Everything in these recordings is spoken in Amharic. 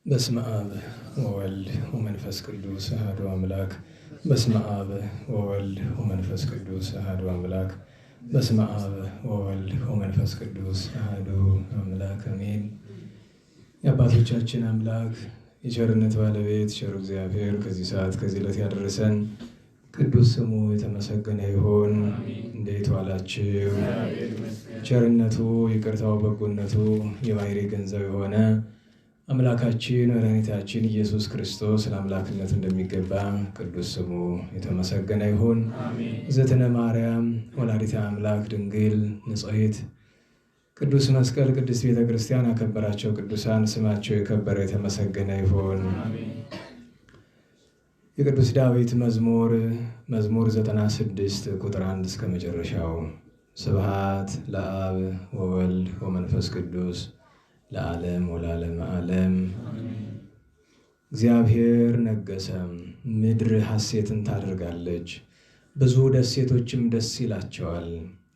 በስመ አብ ወወልድ ወመንፈስ ቅዱስ አሐዱ አምላክ። በስመ አብ ወወልድ ወመንፈስ ቅዱስ አሐዱ አምላክ። በስመ አብ ወወልድ ወመንፈስ ቅዱስ አሐዱ አምላክ አሜን። የአባቶቻችን አምላክ የቸርነት ባለቤት ቸሩ እግዚአብሔር ከዚህ ሰዓት ከዚህ ዕለት ያደረሰን ቅዱስ ስሙ የተመሰገነ ይሁን። እንዴት ዋላችሁ? ቸርነቱ ይቅርታው በጎነቱ የባሕርይ ገንዘብ የሆነ አምላካችን መድኃኒታችን ኢየሱስ ክርስቶስ ለአምላክነት እንደሚገባ ቅዱስ ስሙ የተመሰገነ ይሁን። እግዝእትነ ማርያም ወላዲተ አምላክ ድንግል ንጽሕት ቅዱስ መስቀል ቅድስት ቤተ ክርስቲያን ያከበራቸው ቅዱሳን ስማቸው የከበረ የተመሰገነ ይሁን። የቅዱስ ዳዊት መዝሙር 96 ቁጥር 1 እስከ መጨረሻው። ስብሐት ለአብ ወወልድ ወመንፈስ ቅዱስ ለዓለም ወለዓለመ ዓለም። እግዚአብሔር ነገሰ፣ ምድር ሐሴትን ታደርጋለች፣ ብዙ ደሴቶችም ደስ ይላቸዋል።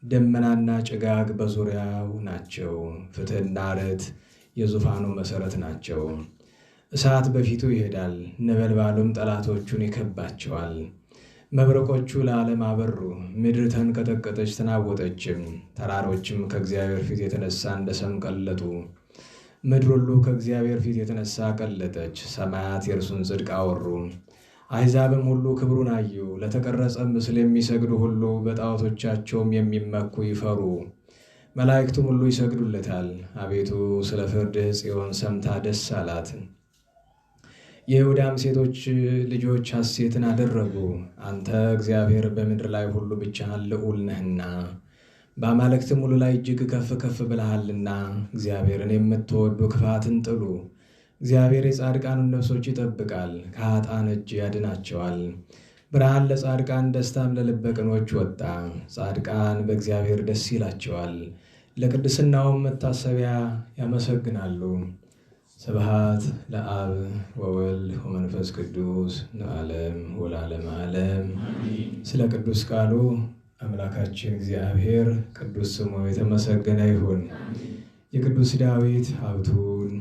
ደመናና ጭጋግ በዙሪያው ናቸው፣ ፍትሕና ርትዕ የዙፋኑ መሠረት ናቸው። እሳት በፊቱ ይሄዳል፣ ነበልባሉም ጠላቶቹን ይከባቸዋል። መብረቆቹ ለዓለም አበሩ፣ ምድር ተንቀጠቀጠች ተናወጠችም። ተራሮችም ከእግዚአብሔር ፊት የተነሳ እንደ ሰም ቀለጡ። ምድር ሁሉ ከእግዚአብሔር ፊት የተነሳ ቀለጠች። ሰማያት የእርሱን ጽድቅ አወሩ፣ አሕዛብም ሁሉ ክብሩን አዩ። ለተቀረጸ ምስል የሚሰግዱ ሁሉ በጣዖቶቻቸውም የሚመኩ ይፈሩ። መላእክቱም ሁሉ ይሰግዱለታል። አቤቱ ስለ ፍርድህ ጽዮን ሰምታ ደስ አላት። የይሁዳም ሴቶች ልጆች ሐሴትን አደረጉ። አንተ እግዚአብሔር በምድር ላይ ሁሉ ብቻህን ልዑል ነህና በአማልክትም ሁሉ ላይ እጅግ ከፍ ከፍ ብለሃልና። እግዚአብሔርን የምትወዱ ክፋትን ጥሉ። እግዚአብሔር የጻድቃኑን ነፍሶች ይጠብቃል፣ ከኃጥአን እጅ ያድናቸዋል። ብርሃን ለጻድቃን ደስታም ለልበ ቅኖች ወጣ። ጻድቃን በእግዚአብሔር ደስ ይላቸዋል፣ ለቅድስናውም መታሰቢያ ያመሰግናሉ። ስብሐት ለአብ ወወልድ ወመንፈስ ቅዱስ ለዓለም ወለዓለመ ዓለም። ስለ ቅዱስ ቃሉ አምላካችን እግዚአብሔር ቅዱስ ስሙ የተመሰገነ ይሁን። የቅዱስ ዳዊት ሀብቱን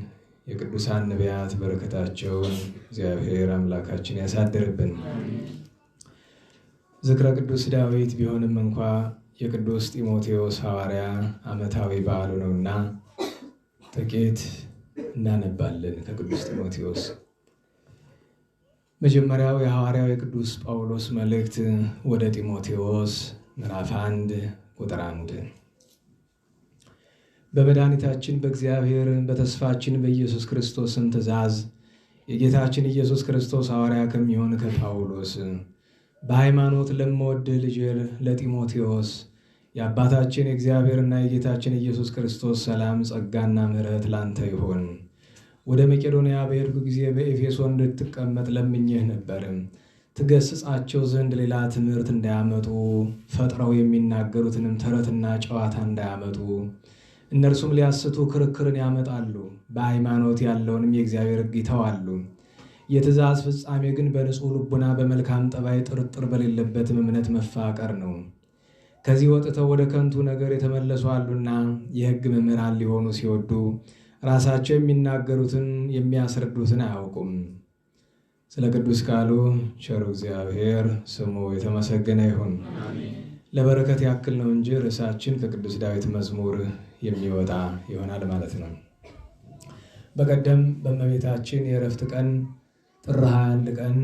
የቅዱሳን ነቢያት በረከታቸውን እግዚአብሔር አምላካችን ያሳድርብን። ዝክረ ቅዱስ ዳዊት ቢሆንም እንኳ የቅዱስ ጢሞቴዎስ ሐዋርያ ዓመታዊ በዓሉ ነውና ጥቂት እናነባለን ከቅዱስ ጢሞቴዎስ። መጀመሪያው የሐዋርያው የቅዱስ ጳውሎስ መልእክት ወደ ጢሞቴዎስ ምዕራፍ 1 ቁጥር 1። በመድኃኒታችን በእግዚአብሔር በተስፋችን በኢየሱስ ክርስቶስም ትእዛዝ የጌታችን ኢየሱስ ክርስቶስ ሐዋርያ ከሚሆን ከጳውሎስ በሃይማኖት ለምወድህ ልጅ ለጢሞቴዎስ የአባታችን የእግዚአብሔርና የጌታችን ኢየሱስ ክርስቶስ ሰላም ጸጋና ምሕረት ላንተ ይሆን። ወደ መቄዶንያ በሄድኩ ጊዜ በኤፌሶን እንድትቀመጥ ለምኜህ ነበር፣ ትገስጻቸው ዘንድ ሌላ ትምህርት እንዳያመጡ፣ ፈጥረው የሚናገሩትንም ተረትና ጨዋታ እንዳያመጡ። እነርሱም ሊያስቱ ክርክርን ያመጣሉ፣ በሃይማኖት ያለውንም የእግዚአብሔር ሕግ ይተዋሉ። የትእዛዝ ፍጻሜ ግን በንጹሕ ልቡና በመልካም ጠባይ ጥርጥር በሌለበትም እምነት መፋቀር ነው። ከዚህ ወጥተው ወደ ከንቱ ነገር የተመለሱ አሉና የሕግ መምህራን ሊሆኑ ሲወዱ ራሳቸው የሚናገሩትን የሚያስረዱትን አያውቁም። ስለ ቅዱስ ቃሉ ቸሩ እግዚአብሔር ስሙ የተመሰገነ ይሁን። ለበረከት ያክል ነው እንጂ ርዕሳችን ከቅዱስ ዳዊት መዝሙር የሚወጣ ይሆናል ማለት ነው። በቀደም በእመቤታችን የዕረፍት ቀን ጥር 21 ቀን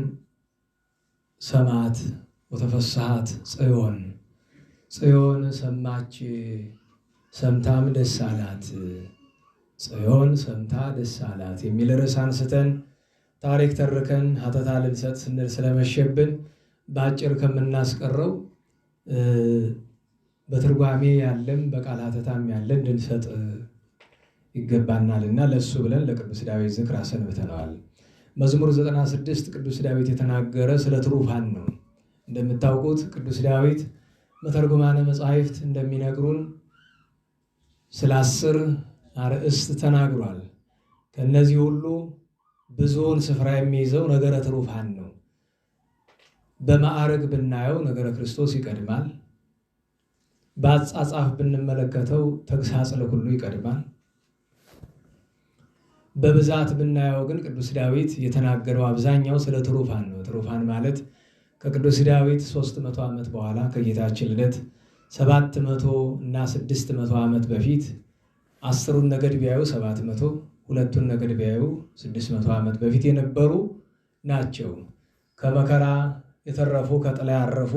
ሰማዕት ወተፈስሐት ጽዮን፣ ጽዮን ሰማች ሰምታም ደስ አላት፣ ጽዮን ሰምታ ደስ አላት የሚል ርዕስ አንስተን ታሪክ ተርከን ሀተታ ልንሰጥ ስንል ስለመሸብን በአጭር ከምናስቀረው በትርጓሜ ያለም በቃል ሀተታም ያለን እንድንሰጥ ይገባናልና ለሱ ብለን ለቅዱስ ዳዊት ዝክር አሰንብተነዋል። መዝሙር 96 ቅዱስ ዳዊት የተናገረ ስለ ትሩፋን ነው። እንደምታውቁት ቅዱስ ዳዊት መተርጉማነ መጻሕፍት እንደሚነግሩን ስለ 10 አርእስት ተናግሯል። ከእነዚህ ሁሉ ብዙውን ስፍራ የሚይዘው ነገረ ትሩፋን ነው። በማዕረግ ብናየው ነገረ ክርስቶስ ይቀድማል። በአጻጻፍ ብንመለከተው ተግሳጽ ለኩሉ ይቀድማል። በብዛት ብናየው ግን ቅዱስ ዳዊት የተናገረው አብዛኛው ስለ ትሩፋን ነው። ትሩፋን ማለት ከቅዱስ ዳዊት 300 ዓመት በኋላ ከጌታችን ልደት 700 እና 600 ዓመት በፊት 10ሩን ነገድ ቢያዩ 700 2ቱን ነገድ ቢያዩ 600 ዓመት በፊት የነበሩ ናቸው። ከመከራ የተረፉ ከጥላ ያረፉ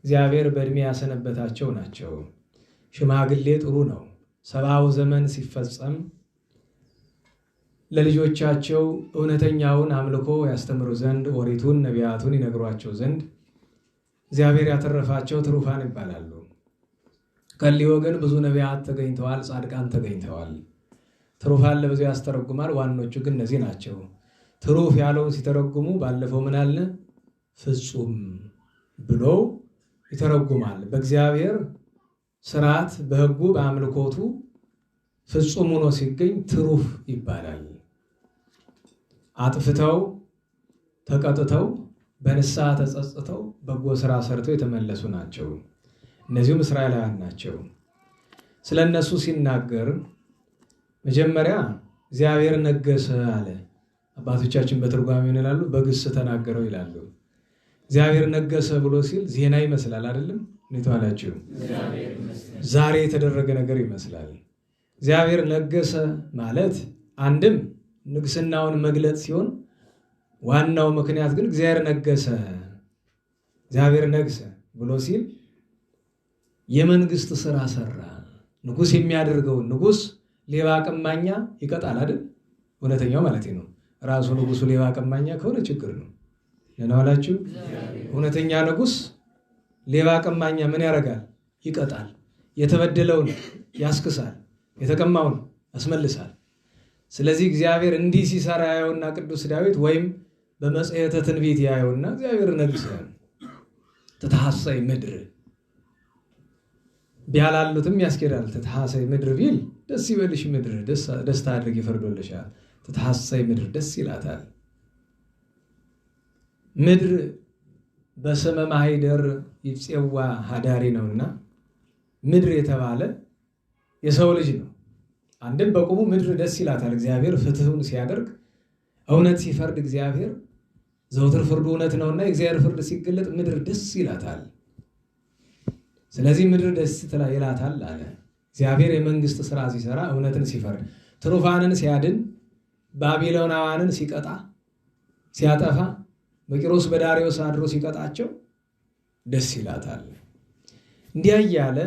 እግዚአብሔር በእድሜ ያሰነበታቸው ናቸው። ሽማግሌ ጥሩ ነው። 70ው ዘመን ሲፈጸም ለልጆቻቸው እውነተኛውን አምልኮ ያስተምሩ ዘንድ ኦሪቱን ነቢያቱን ይነግሯቸው ዘንድ እግዚአብሔር ያተረፋቸው ትሩፋን ይባላሉ። ከሊ ወገን ብዙ ነቢያት ተገኝተዋል፣ ጻድቃን ተገኝተዋል። ትሩፋን ለብዙ ያስተረጉማል። ዋኖቹ ግን እነዚህ ናቸው። ትሩፍ ያለውን ሲተረጉሙ ባለፈው ምን አለ? ፍጹም ብሎ ይተረጉማል። በእግዚአብሔር ስርዓት በሕጉ በአምልኮቱ ፍጹም ሆኖ ሲገኝ ትሩፍ ይባላል። አጥፍተው ተቀጥተው በንስሐ ተጸጽተው በጎ ስራ ሰርተው የተመለሱ ናቸው። እነዚሁም እስራኤላውያን ናቸው። ስለ እነሱ ሲናገር መጀመሪያ እግዚአብሔር ነገሰ አለ። አባቶቻችን በትርጓሜ ይላሉ በግስ ተናገረው ይላሉ። እግዚአብሔር ነገሰ ብሎ ሲል ዜና ይመስላል አይደለም? እንዴት ዛሬ የተደረገ ነገር ይመስላል። እግዚአብሔር ነገሰ ማለት አንድም ንግስናውን መግለጽ ሲሆን ዋናው ምክንያት ግን እግዚአብሔር ነገሰ እግዚአብሔር ነገሰ ብሎ ሲል የመንግስት ስራ ሰራ። ንጉስ የሚያደርገውን ንጉስ ሌባ ቀማኛ ይቀጣል አይደል? እውነተኛው ማለት ነው። ራሱ ንጉሱ ሌባ ቀማኛ ከሆነ ችግር ነው። ለናዋላችሁ እውነተኛ ንጉስ ሌባ ቀማኛ ምን ያደርጋል? ይቀጣል። የተበደለውን ያስክሳል፣ የተቀማውን ያስመልሳል። ስለዚህ እግዚአብሔር እንዲህ ሲሰራ ያየውና ቅዱስ ዳዊት ወይም በመጽሔተ ትንቢት ያየውና እግዚአብሔር ነገሰ ተታሐሰይ ምድር ቢያላሉትም ያስኬዳል። ተታሐሰይ ምድር ቢል ደስ ይበልሽ ምድር ደስታ አድርግ ይፈርዶልሻል። ተታሐሰይ ምድር ደስ ይላታል። ምድር በስመ ማኅደር ይፄዋ ሀዳሪ ነውና ምድር የተባለ የሰው ልጅ ነው። አንድም በቁሙ ምድር ደስ ይላታል። እግዚአብሔር ፍትሁን ሲያደርግ እውነት ሲፈርድ እግዚአብሔር ዘውትር ፍርዱ እውነት ነውና የእግዚአብሔር ፍርድ ሲገለጥ ምድር ደስ ይላታል። ስለዚህ ምድር ደስ ይላታል አለ። እግዚአብሔር የመንግስት ስራ ሲሰራ እውነትን ሲፈርድ ትሩፋንን ሲያድን ባቢሎናውያንን ሲቀጣ ሲያጠፋ በቂሮስ በዳሪዮስ አድሮ ሲቀጣቸው ደስ ይላታል። እንዲያ እያለ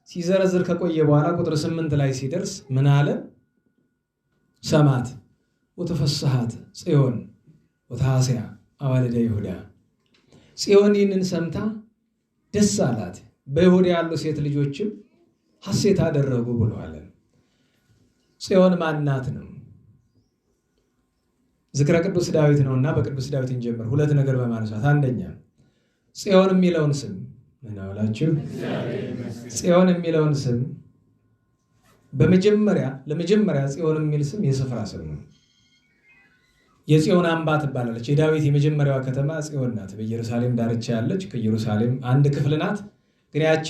ሲዘረዝር ከቆየ በኋላ ቁጥር 8 ላይ ሲደርስ ምን አለ? ሰማት ወተፈስሐት ጽዮን ወታሐስያ አዋልደ ይሁዳ። ጽዮን ይህንን ሰምታ ደስ አላት፣ በይሁዳ ያሉ ሴት ልጆችም ሐሴት አደረጉ ብለዋል። ጽዮን ማናት ነው? ዝክረ ቅዱስ ዳዊት ነውና በቅዱስ ዳዊት እንጀምር። ሁለት ነገር በማንሳት አንደኛ ጽዮን የሚለውን ስም ምን አላችሁ? ጽዮን የሚለውን ስም ለመጀመሪያ ጽዮን የሚል ስም የስፍራ ስም ነው። የጽዮን አምባ ትባላለች። የዳዊት የመጀመሪያዋ ከተማ ጽዮን ናት። በኢየሩሳሌም ዳርቻ ያለች ከኢየሩሳሌም አንድ ክፍል ናት። ግን ያቺ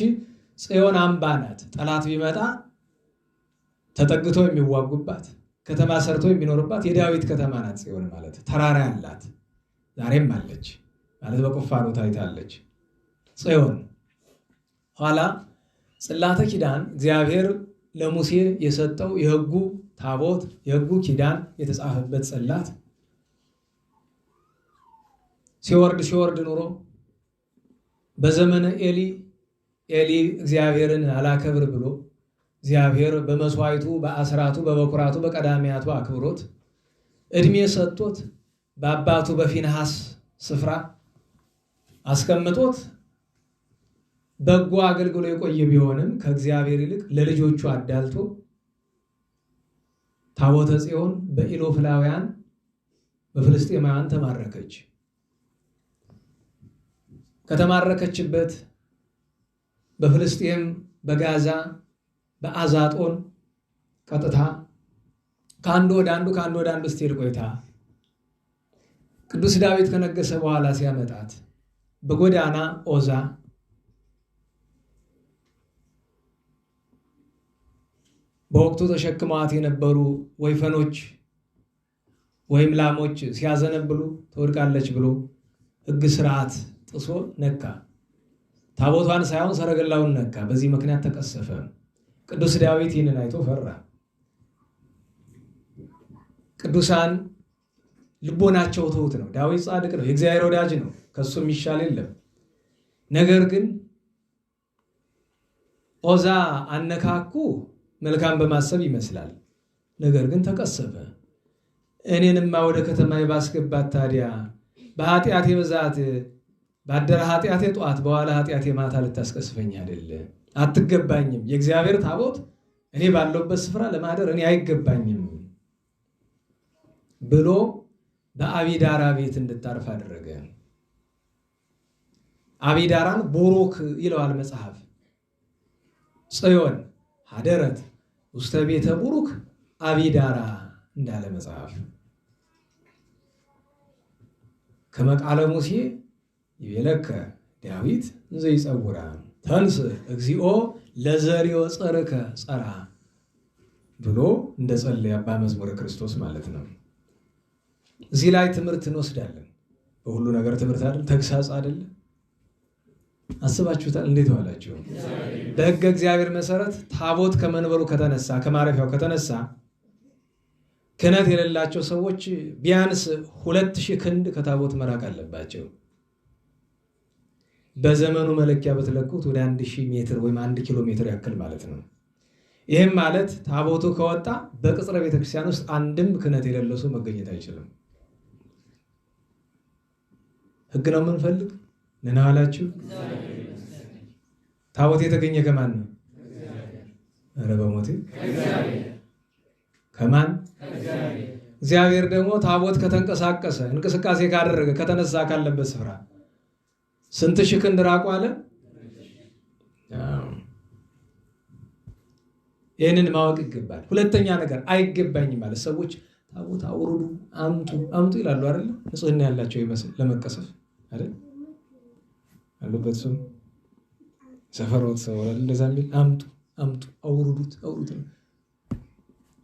ጽዮን አምባ ናት። ጠላት ቢመጣ ተጠግቶ የሚዋጉባት ከተማ ሰርቶ የሚኖርባት የዳዊት ከተማ ናት። ጽዮን ማለት ተራራ ያላት ዛሬም አለች ማለት በቁፋሮ ታይታለች። ጽዮን ኋላ ጽላተ ኪዳን እግዚአብሔር ለሙሴ የሰጠው የሕጉ ታቦት የሕጉ ኪዳን የተጻፈበት ጽላት ሲወርድ ኑሮ በዘመነ ኤሊ እግዚአብሔርን አላከብር ብሎ እግዚአብሔር በመስዋዕቱ በአስራቱ በበኩራቱ በቀዳሚያቱ አክብሮት እድሜ ሰጥቶት በአባቱ በፊንሐስ ስፍራ አስቀምጦት በጎ አገልግሎ የቆየ ቢሆንም ከእግዚአብሔር ይልቅ ለልጆቹ አዳልቶ ታቦተ ጽዮን በኢሎፍላውያን በፍልስጤማውያን ተማረከች። ከተማረከችበት በፍልስጤም በጋዛ በአዛጦን ቀጥታ ከአንዱ ወደ አንዱ ስትሄድ ቆይታ ቅዱስ ዳዊት ከነገሰ በኋላ ሲያመጣት በጎዳና ኦዛ በወቅቱ ተሸክመዋት የነበሩ ወይፈኖች ወይም ላሞች ሲያዘነብሉ ትወድቃለች ብሎ ሕግ ስርዓት ጥሶ ነካ። ታቦቷን ሳይሆን ሰረገላውን ነካ። በዚህ ምክንያት ተቀሰፈ። ቅዱስ ዳዊት ይህንን አይቶ ፈራ። ቅዱሳን ልቦናቸው ትሑት ነው። ዳዊት ጻድቅ ነው፣ የእግዚአብሔር ወዳጅ ነው፣ ከሱ የሚሻል የለም። ነገር ግን ኦዛ አነካኩ መልካም በማሰብ ይመስላል። ነገር ግን ተቀሰፈ። እኔንማ ወደ ከተማ ባስገባት ታዲያ በኃጢአቴ ብዛት ባደረ ኃጢአቴ ጠዋት በኋላ ኃጢአቴ ማታ ልታስቀስፈኝ አይደለ? አትገባኝም። የእግዚአብሔር ታቦት እኔ ባለውበት ስፍራ ለማደር እኔ አይገባኝም ብሎ በአቢዳራ ቤት እንድታርፍ አደረገ። አቢዳራን ቡሩክ ይለዋል መጽሐፍ። ጽዮን ሀደረት ውስተ ቤተ ቡሩክ አቢዳራ እንዳለ መጽሐፍ። ከመቃለ ሙሴ ይቤለከ ዳዊት እንዘ ይጸውራ ተንስ እግዚኦ ለዘሪዮ ጸርከ ጸራ ብሎ እንደጸለየ አባ መዝሙረ ክርስቶስ ማለት ነው። እዚህ ላይ ትምህርት እንወስዳለን። በሁሉ ነገር ትምህርት አይደል? ተግሳጽ አይደል? አስባችሁታል? እንዴት ዋላችሁ? በሕገ እግዚአብሔር መሰረት ታቦት ከመንበሩ ከተነሳ ከማረፊያው ከተነሳ ክህነት የሌላቸው ሰዎች ቢያንስ 2000 ክንድ ከታቦት መራቅ አለባቸው። በዘመኑ መለኪያ በተለኩት ወደ 1000 ሜትር ወይም 1 ኪሎ ሜትር ያክል ማለት ነው። ይህም ማለት ታቦቱ ከወጣ በቅጽረ ቤተክርስቲያን ውስጥ አንድም ክህነት የሌለው ሰው መገኘት አይችልም። ሕግ ነው የምንፈልግ ነናላችሁ። ታቦት የተገኘ ከማን ነው? ኧረ በሞቴ ከማን? እግዚአብሔር ደግሞ ታቦት ከተንቀሳቀሰ እንቅስቃሴ ካደረገ ከተነሳ ካለበት ስፍራ ስንት ሺህ ክንድ ራቁ አለ። ይህንን ማወቅ ይገባል። ሁለተኛ ነገር አይገባኝም ማለት ሰዎች ታቦት አውርዱ አምጡ ይላሉ አይደል? ንጽህና ያላቸው ይመስል ለመቀሰፍ አይደል? አሉበት ሰው ሰፈሮት ሰው እንደዛ የሚል አምጡ አውርዱት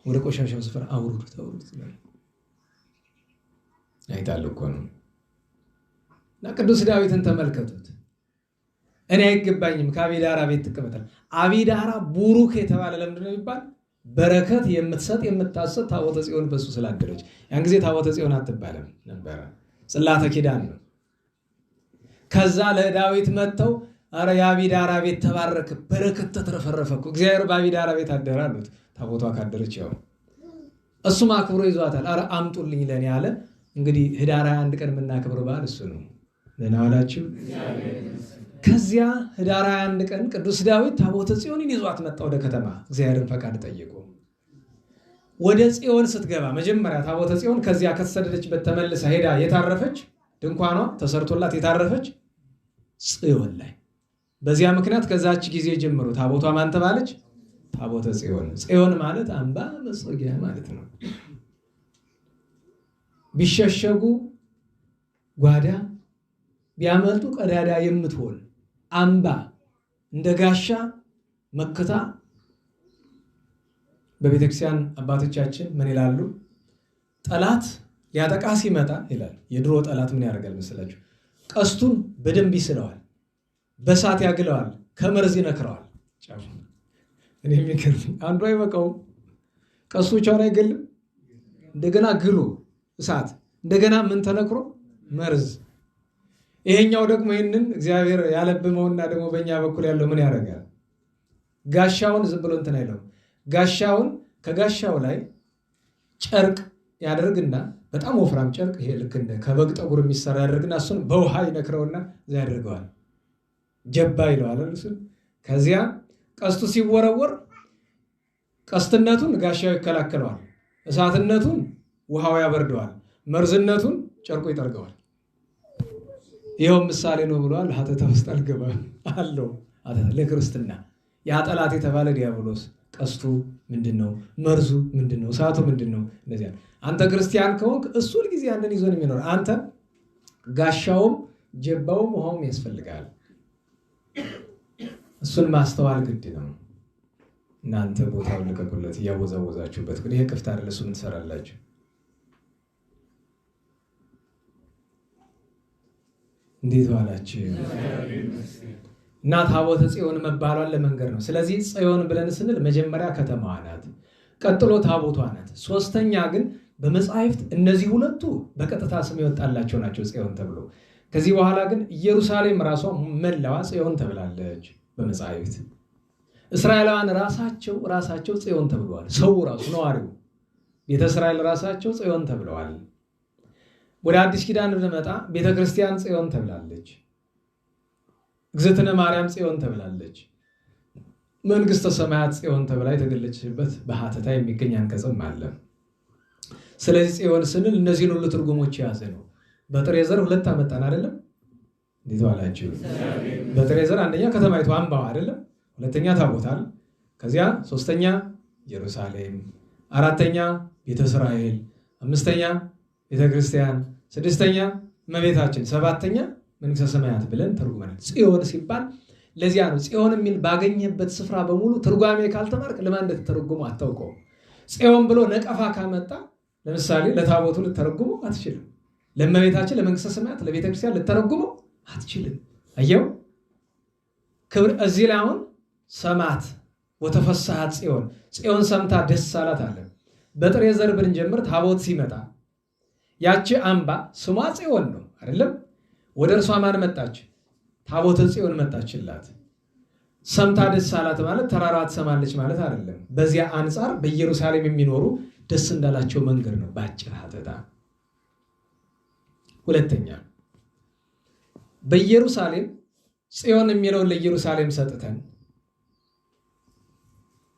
ወደ ቆሻሻው ስፍራ አውርዱት አይታል እኮ ነው። እና ቅዱስ ዳዊትን ተመልከቱት። እኔ አይገባኝም ከአቢዳራ ቤት ትቀመጣለህ። አቢዳራ ቡሩክ የተባለ ለምንድን ነው የሚባል? በረከት የምትሰጥ የምታሰጥ ታቦተ ጽዮን በሱ ስላደረች። ያን ጊዜ ታቦተ ጽዮን አትባለም ነበረ፣ ጽላተ ኪዳን ነው። ከዛ ለዳዊት መጥተው አረ የአቢዳራ ቤት ተባረከ፣ በረከት ተትረፈረፈ እኮ እግዚአብሔር በአቢዳራ ቤት አደረ አሉት። ታቦቷ ካደረች ያው እሱም አክብሮ ይዟታል። አረ አምጡልኝ ለኔ አለ። እንግዲህ ህዳር 21 ቀን የምናከብረው በዓል እሱ ነው። ደህና ዋላችሁ። ከዚያ ህዳር 21 ቀን ቅዱስ ዳዊት ታቦተ ጽዮንን ይዟት መጣ ወደ ከተማ። እግዚአብሔርን ፈቃድ ጠይቆ ወደ ጽዮን ስትገባ መጀመሪያ ታቦተ ጽዮን ከዚያ ከተሰደደችበት ተመልሳ ሄዳ የታረፈች ድንኳኗ ተሰርቶላት የታረፈች ጽዮን ላይ። በዚያ ምክንያት ከዛች ጊዜ ጀምሮ ታቦቷ ማን ተባለች? ታቦተ ጽዮን። ጽዮን ማለት አምባ መጽጊያ ማለት ነው። ቢሸሸጉ ጓዳ ቢያመልጡ ቀዳዳ የምትሆን አምባ እንደ ጋሻ መከታ። በቤተክርስቲያን አባቶቻችን ምን ይላሉ? ጠላት ሊያጠቃ ሲመጣ ይላል። የድሮ ጠላት ምን ያደርጋል መሰላችሁ? ቀስቱን በደንብ ይስለዋል፣ በሳት ያግለዋል፣ ከመርዝ ይነክረዋል። እኔ የሚገርም አንዱ አይበቃውም፣ ቀስቱ ብቻውን አይገልም። እንደገና ግሉ እሳት፣ እንደገና ምን ተነክሮ መርዝ። ይሄኛው ደግሞ ይህንን እግዚአብሔር ያለብመውና ደግሞ በእኛ በኩል ያለው ምን ያደርጋል? ጋሻውን ዝም ብሎ እንትን አይለው። ጋሻውን ከጋሻው ላይ ጨርቅ ያደርግና በጣም ወፍራም ጨርቅ፣ ይሄ ልክ እንደ ከበግ ጠጉር የሚሰራ ያደርግና እሱን በውሃ ይነክረውና እዛ ያደርገዋል። ጀባ ይለዋል እሱን። ከዚያ ቀስቱ ሲወረወር ቀስትነቱን ጋሻው ይከላከለዋል፣ እሳትነቱን ውሃው ያበርደዋል፣ መርዝነቱን ጨርቁ ይጠርገዋል። ይኸው ምሳሌ ነው ብለዋል። ሀተታ ውስጥ አልገባም አለው። ለክርስትና ያ ጠላት የተባለ ዲያብሎስ ቀስቱ ምንድነው? መርዙ ምንድነው? እሳቱ ምንድነው? እንደዚያ አንተ ክርስቲያን ከሆንክ እሱ ሁልጊዜ ያንን ይዞ ነው የሚኖር። አንተ ጋሻውም ጀባውም ውሃውም ያስፈልጋል። እሱን ማስተዋል ግድ ነው። እናንተ ቦታውን ልቀቁለት፣ እያወዛወዛችሁበት ግን ይሄ ክፍት አይደል? እሱ ምን ትሰራላችሁ? እንዴት ዋላችሁ? እና ታቦተ ጽዮን መባሏን ለመንገር ነው። ስለዚህ ጽዮን ብለን ስንል መጀመሪያ ከተማዋ ናት፣ ቀጥሎ ታቦቷ ናት። ሶስተኛ ግን በመጻሕፍት እነዚህ ሁለቱ በቀጥታ ስም የወጣላቸው ናቸው ጽዮን ተብሎ። ከዚህ በኋላ ግን ኢየሩሳሌም ራሷ መላዋ ጽዮን ተብላለች በመጻሕፍት። እስራኤላውያን ራሳቸው ጽዮን ተብለዋል። ሰው ራሱ ነዋሪው ቤተ እስራኤል ራሳቸው ጽዮን ተብለዋል። ወደ አዲስ ኪዳን ብንመጣ ቤተ ክርስቲያን ጽዮን ተብላለች። እግዝእትነ ማርያም ጽዮን ተብላለች። መንግሥተ ሰማያት ጽዮን ተብላ የተገለጸችበት በሐተታ የሚገኝ አንቀጽም አለ። ስለዚህ ጽዮን ስንል እነዚህን ሁሉ ትርጉሞች የያዘ ነው። በጥሬ ዘር ሁለት አመጣን አይደለም? እንዴት ዋላችሁ? በጥሬ ዘር አንደኛ ከተማይቱ አምባዋ አይደለም? ሁለተኛ ታቦታል፣ ከዚያ ሶስተኛ ኢየሩሳሌም፣ አራተኛ ቤተ እስራኤል፣ አምስተኛ ቤተ ክርስቲያን፣ ስድስተኛ እመቤታችን፣ ሰባተኛ መንግሥተ ሰማያት ብለን ተርጉመናል። ጽዮን ሲባል ለዚያ ነው። ጽዮን የሚል ባገኘበት ስፍራ በሙሉ ትርጓሜ ካልተማርክ ለማን እንደተተረጎመ አታውቀውም። ጽዮን ብሎ ነቀፋ ካመጣ ለምሳሌ ለታቦቱ ልተረጉመው አትችልም። ለእመቤታችን፣ ለመንግሥተ ሰማያት፣ ለቤተ ክርስቲያን ልተረጉመው አትችልም። አየው ክብር። እዚህ ላይ አሁን ሰማት ወተፈሳሐት ጽዮን ሰምታ ደስ አላት አለ። በጥሬ ዘር ብንጀምር ታቦት ሲመጣ ያቺ አምባ ስሟ ጽዮን ነው አይደለም? ወደ እርሷ ማን መጣች? ታቦተ ጽዮን መጣችላት። ሰምታ ደስ አላት ማለት ተራራ ትሰማለች ማለት አይደለም። በዚያ አንጻር በኢየሩሳሌም የሚኖሩ ደስ እንዳላቸው መንገድ ነው በአጭር ሐተታ። ሁለተኛ በኢየሩሳሌም ጽዮን የሚለውን ለኢየሩሳሌም ሰጥተን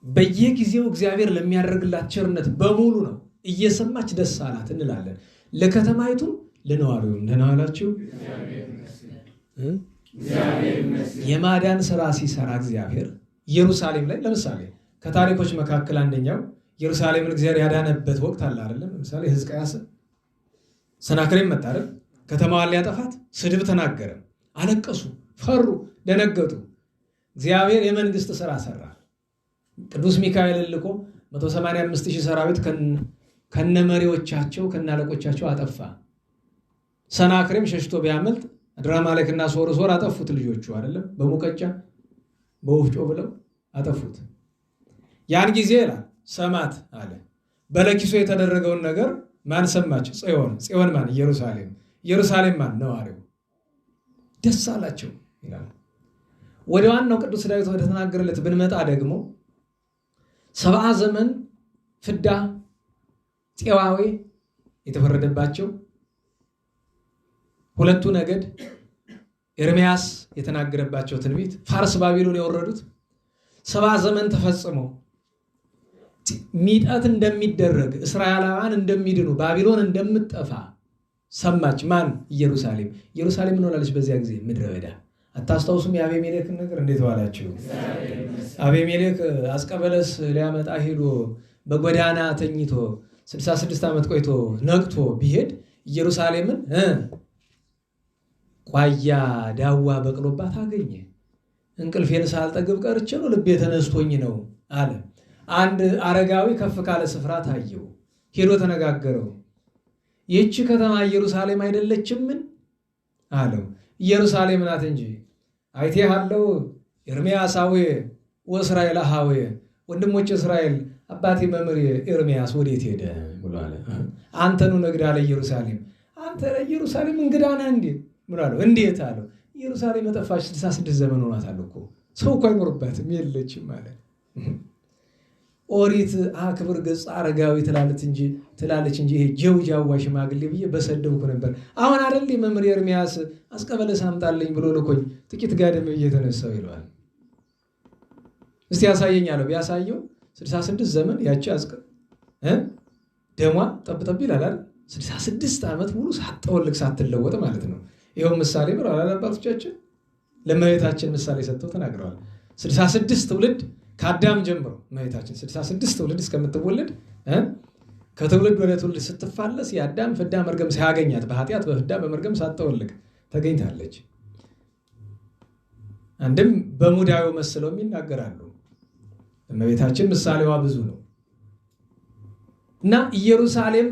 በየጊዜው እግዚአብሔር ለሚያደርግላት ቸርነት በሙሉ ነው እየሰማች ደስ አላት እንላለን። ለከተማይቱም ለነዋሪውም ደህና ዋላችሁ። የማዳን ስራ ሲሰራ እግዚአብሔር ኢየሩሳሌም ላይ ለምሳሌ ከታሪኮች መካከል አንደኛው ኢየሩሳሌምን እግዚአብሔር ያዳነበት ወቅት አለ አይደለም? ለምሳሌ ሕዝቅያስ ሰናክሬም መጣ አይደል? ከተማዋን ሊያጠፋት ስድብ ተናገረ። አለቀሱ፣ ፈሩ፣ ደነገጡ። እግዚአብሔር የመንግስት ስራ ሰራ። ቅዱስ ሚካኤል ልኮ 185,000 ሰራዊት ከነመሪዎቻቸው ከናለቆቻቸው አጠፋ። ሰናክሬም ሸሽቶ ቢያመልጥ አድራማሌክና ሶርሶር አጠፉት ልጆቹ አይደለም? በሙቀጫ በወፍጮ ብለው አጠፉት። ያን ጊዜ ይላል ሰማት አለ። በለኪሶ የተደረገውን ነገር ማን ሰማች? ጽዮን ማን? ኢየሩሳሌም ማን? ነዋሪው። ደስ አላቸው ይላል። ወደ ዋናው ቅዱስ ዳዊት ወደ ተናገረለት ብንመጣ ደግሞ 70 ዘመን ፍዳ ጤዋዌ የተፈረደባቸው ሁለቱ ነገድ ኤርምያስ የተናገረባቸው ትንቢት ፋርስ ባቢሎን የወረዱት 70 ዘመን ተፈጽሞ ሚጣት እንደሚደረግ እስራኤላውያን እንደሚድኑ ባቢሎን እንደምትጠፋ ሰማች። ማን? ኢየሩሳሌም ምን ሆናለች? በዚያ ጊዜ ምድረ በዳ። አታስታውሱም የአቤሜሌክን ነገር? እንዴት ዋላችሁ? አቤሜሌክ አስቀበለስ ሊያመጣ ሄዶ በጎዳና ተኝቶ 66 ዓመት ቆይቶ ነቅቶ ቢሄድ ኢየሩሳሌምን ቋያ ዳዋ በቅሎባት አገኘ። እንቅልፌን ሳልጠግብ ቀርቼ ነው፣ ልቤ ተነስቶኝ ነው አለ። አንድ አረጋዊ ከፍ ካለ ስፍራ ታየው፣ ሄዶ ተነጋገረው። ይህች ከተማ ኢየሩሳሌም አይደለችምን አለው። ኢየሩሳሌም ናት እንጂ አይቴሃለው ኤርምያሳዊ ወእስራኤል አሃዊ፣ ወንድሞች እስራኤል አባቴ መምህር ኤርምያስ ወዴት ሄደ ብሎ አለ። አንተኑ ነግዳ ለኢየሩሳሌም። አንተ ለኢየሩሳሌም እንግዳ ነህ እንዴ? ምን አለው? እንዴት አለው። ኢየሩሳሌም መጠፋች 66 ዘመን ሆኗታል እኮ፣ ሰው እኮ አይኖርባትም፣ የለችም ማለት። ኦሪት አክብር ገጽ አረጋዊ ትላለች እንጂ ይሄ ጀውጃዋ ሽማግሌ ብዬ በሰደብኩ ነበር። አሁን አይደል መምህር ኤርምያስ አስቀበለስ አምጣልኝ ብሎ ልኮኝ ጥቂት ጋደም እየተነሳው ይለዋል። እስቲ ያሳየኝ አለው። ቢያሳየው 66 ዘመን ያቺ ደሟ ጠብጠብ ይላል አይደል? 66 ዓመት ሙሉ ሳትጠወልቅ ሳትለወጥ ማለት ነው። ይኸው ምሳሌ ብለዋል አባቶቻችን። ለእመቤታችን ምሳሌ ሰጥተው ተናግረዋል። 66 ትውልድ ከአዳም ጀምሮ እመቤታችን 66 ትውልድ እስከምትወለድ ከትውልድ ወደ ትውልድ ስትፋለስ የአዳም ፍዳ መርገም ሳያገኛት በኃጢአት በፍዳ በመርገም ሳትጠወልቅ ተገኝታለች። አንድም በሙዳዩ መስለውም ይናገራሉ። እመቤታችን ምሳሌዋ ብዙ ነው እና ኢየሩሳሌም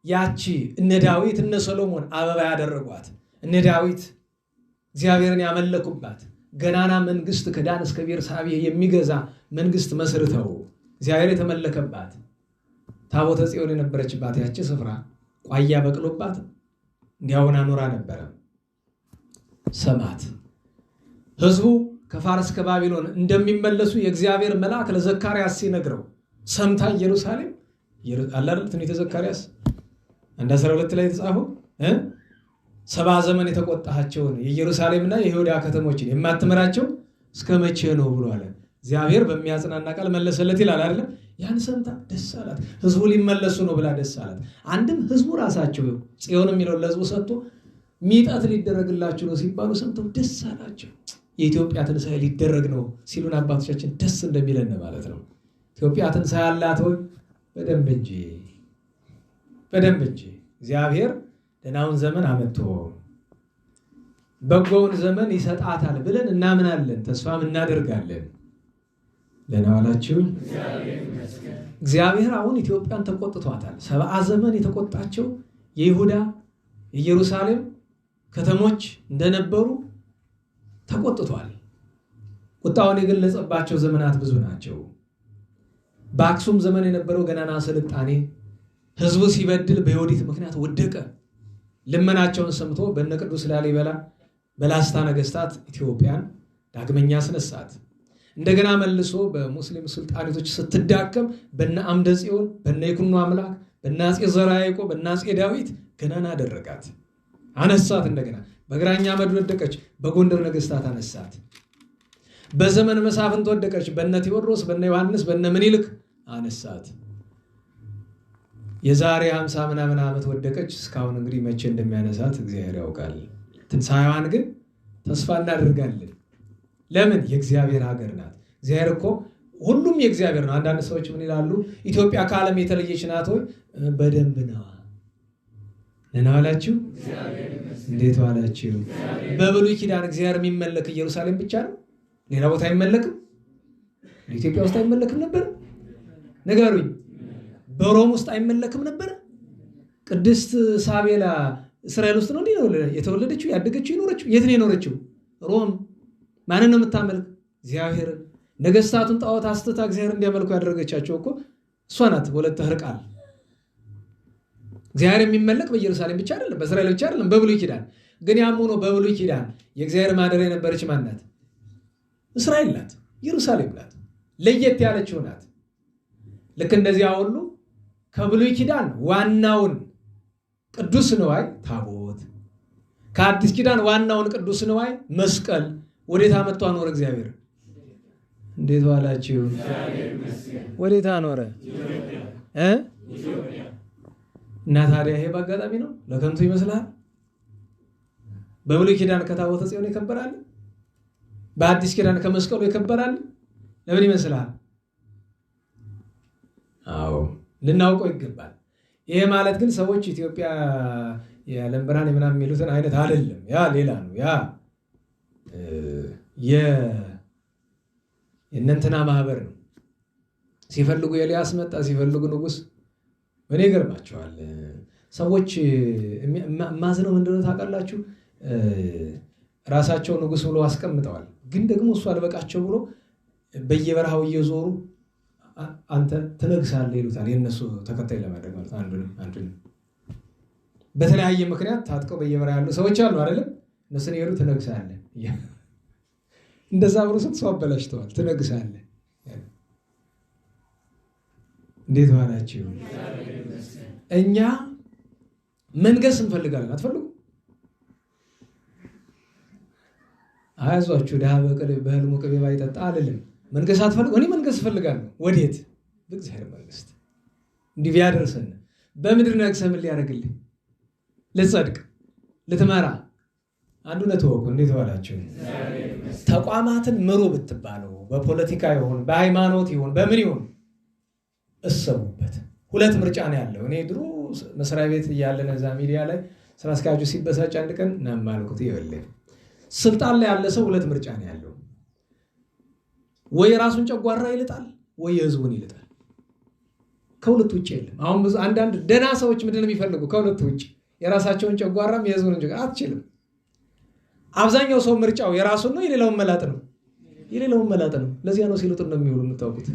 ያቺ እነ ዳዊት እነ ሰሎሞን አበባ ያደረጓት እነ ዳዊት እግዚአብሔርን ያመለኩባት ገናና መንግስት ከዳን እስከ ቤርሳቤህ የሚገዛ መንግስት መስርተው እግዚአብሔር የተመለከባት ታቦተ ጽዮን የነበረችባት ያቺ ስፍራ ቋያ በቅሎባት እንዲያውና ኖራ ነበረ። ሰማት ህዝቡ ከፋርስ ከባቢሎን እንደሚመለሱ የእግዚአብሔር መልአክ ለዘካርያስ ሲነግረው ሰምታ ኢየሩሳሌም አላል ትንቢተ ዘካርያስ 1:12 ላይ የተጻፈው 70 ዘመን የተቆጣቸውን የኢየሩሳሌምና የይሁዳ ከተሞችን የማትመራቸው እስከ መቼ ነው ብሎ አለ። እግዚአብሔር በሚያጽናና ቃል መለሰለት ይላል አይደል? ያን ሰምታ ደስ አላት። ህዝቡ ሊመለሱ ነው ብላ ደስ አላት። አንድም ህዝቡ ራሳቸው ጽዮን የሚለው ለህዝቡ ሰጥቶ ሚጣት ሊደረግላችሁ ነው ሲባሉ ሰምተው ደስ አላቸው። የኢትዮጵያ ትንሣኤ ሊደረግ ነው ሲሉን አባቶቻችን ደስ እንደሚለን ማለት ነው። ኢትዮጵያ ትንሣኤ አላት ወይ? በደንብ እንጂ እግዚአብሔር ደህናውን ዘመን አመጥቶ በጎውን ዘመን ይሰጣታል ብለን እናምናለን፣ ተስፋም እናደርጋለን። ደህና ዋላችሁ። እግዚአብሔር አሁን ኢትዮጵያን ተቆጥቷታል። 70 ዘመን የተቆጣቸው የይሁዳ የኢየሩሳሌም ከተሞች እንደነበሩ ተቆጥቷል። ቁጣውን የገለጸባቸው ዘመናት ብዙ ናቸው። በአክሱም ዘመን የነበረው ገናና ስልጣኔ ህዝቡ ሲበድል በዮዲት ምክንያት ወደቀ። ልመናቸውን ሰምቶ በነ ቅዱስ ላሊበላ በላስታ ነገስታት ኢትዮጵያን ዳግመኛ አስነሳት። እንደገና መልሶ በሙስሊም ሱልጣኔቶች ስትዳከም በነ አምደ ጽዮን፣ በነ ይኩኖ አምላክ፣ በነ አፄ ዘርዓ ያዕቆብ፣ በነ አፄ ዳዊት ገናና አደረጋት፣ አነሳት። እንደገና በግራኛ አመድ ወደቀች፣ በጎንደር ነገስታት አነሳት። በዘመን መሳፍንት ወደቀች፣ በነ ቴዎድሮስ፣ በነ ዮሐንስ፣ በነ ምኒልክ አነሳት። የዛሬ 50 ምናምን ዓመት ወደቀች። እስካሁን እንግዲህ መቼ እንደሚያነሳት እግዚአብሔር ያውቃል። ትንሣኤዋን ግን ተስፋ እናደርጋለን። ለምን? የእግዚአብሔር ሀገር ናት። እግዚአብሔር እኮ ሁሉም የእግዚአብሔር ነው። አንዳንድ ሰዎች ምን ይላሉ? ኢትዮጵያ ከዓለም የተለየች ናት ወይ? በደንብ ነው። ደህና ዋላችሁ? እንዴት ዋላችሁ? በብሉይ ኪዳን እግዚአብሔር የሚመለክ ኢየሩሳሌም ብቻ ነው? ሌላ ቦታ አይመለክም? ኢትዮጵያ ውስጥ አይመለክም ነበር? ንገሩኝ። በሮም ውስጥ አይመለክም ነበር? ቅድስት ሳቤላ እስራኤል ውስጥ ነው እንዴ የተወለደችው ያደገችው የኖረችው? የት ነው የኖረችው? ሮም። ማንን ነው የምታመልክ? እግዚአብሔርን። ነገስታቱን ጣዖት አስተታ እግዚአብሔር እንዲያመልኩ ያደረገቻቸው እኮ እሷ ናት። ወለተ ሕርቃል። እግዚአብሔር የሚመለክ በኢየሩሳሌም ብቻ አይደለም፣ በእስራኤል ብቻ አይደለም፣ በብሉይ ኪዳን ግን ያም ሆኖ በብሉይ ኪዳን የእግዚአብሔር ማደሪያ የነበረች ማን ናት? እስራኤል ናት፣ ኢየሩሳሌም ናት። ለየት ያለችው ናት። ልክ እንደዚያ ሁሉ ከብሉይ ኪዳን ዋናውን ቅዱስ ንዋይ ታቦት፣ ከአዲስ ኪዳን ዋናውን ቅዱስ ንዋይ መስቀል ወዴት አመጣ አኖረ እግዚአብሔር? እንዴት ዋላችሁ? ወዴት አኖረ? እና ታዲያ ይሄ በአጋጣሚ ነው? ለከንቱ ይመስላል? በብሉይ ኪዳን ከታቦተ ጽዮን ይከበራል፣ በአዲስ ኪዳን ከመስቀሉ ይከበራል። ለምን ይመስላል? አዎ ልናውቀው ይገባል። ይሄ ማለት ግን ሰዎች ኢትዮጵያ የዓለም ብርሃን ምናምን የሚሉትን አይነት አይደለም። ያ ሌላ ነው። ያ የእነንትና ማህበር ነው። ሲፈልጉ ኤልያስ መጣ፣ ሲፈልጉ ንጉስ። እኔ ይገርማቸዋል ሰዎች። ማዝነው ምንድነው ታውቃላችሁ? ራሳቸው ንጉስ ብሎ አስቀምጠዋል። ግን ደግሞ እሱ አልበቃቸው ብሎ በየበረሃው እየዞሩ አንተ ትነግሳለህ ይሉታል። የነሱ ተከታይ ለማድረግ ማለት አንዱን በተለያየ ምክንያት ታጥቀው በየበረሃ ያሉ ሰዎች አሉ አይደለም? እነሱን ይሄዱ ትነግሳለህ። እንደዛ ብሎ ሰው አበላሽተዋል። ትነግሳለህ። እንዴት ዋላችሁ? እኛ መንገስ እንፈልጋለን። አትፈልጉ? አይዟችሁ፣ ድሃ በህልሙ ቅቤ ባይጠጣ አልልም። መንገስ አትፈልጉ? እኔ መንገስ እፈልጋለሁ። ወዴት? በእግዚአብሔር መንግስት እንዲህ ቢያደርሰን። በምድር ነግሰህ ምን ሊያደርግልህ? ልትጸድቅ፣ ልትመራ። አንዱ ነተወቁ። እንዴት ዋላችሁ? ተቋማትን ምሩ ብትባለው በፖለቲካ ይሁን በሃይማኖት ይሁን በምን ይሁን እሰቡበት። ሁለት ምርጫ ነው ያለው። እኔ ድሮ መስሪያ ቤት እያለን እዛ ሚዲያ ላይ ስራ አስኪያጁ ሲበሳጭ አንድ ቀን እናማልኩት ይኸውልህ፣ ስልጣን ላይ ያለ ሰው ሁለት ምርጫ ነው ያለው። ወይ ራሱን ጨጓራ ይልጣል ወይ የህዝቡን ይልጣል። ከሁለቱ ውጭ የለም። አሁን ብዙ አንዳንድ ደና ሰዎች ምንድን ነው የሚፈልጉ? ከሁለቱ ውጭ የራሳቸውን ጨጓራም የህዝቡን ጨጓራ አትችልም። አብዛኛው ሰው ምርጫው የራሱን ነው የሌላውን መላጥ ነው። የሌላውን መላጥ ነው። ለዚያ ነው ሲሉት ነው የሚውሉ የምታውቁት።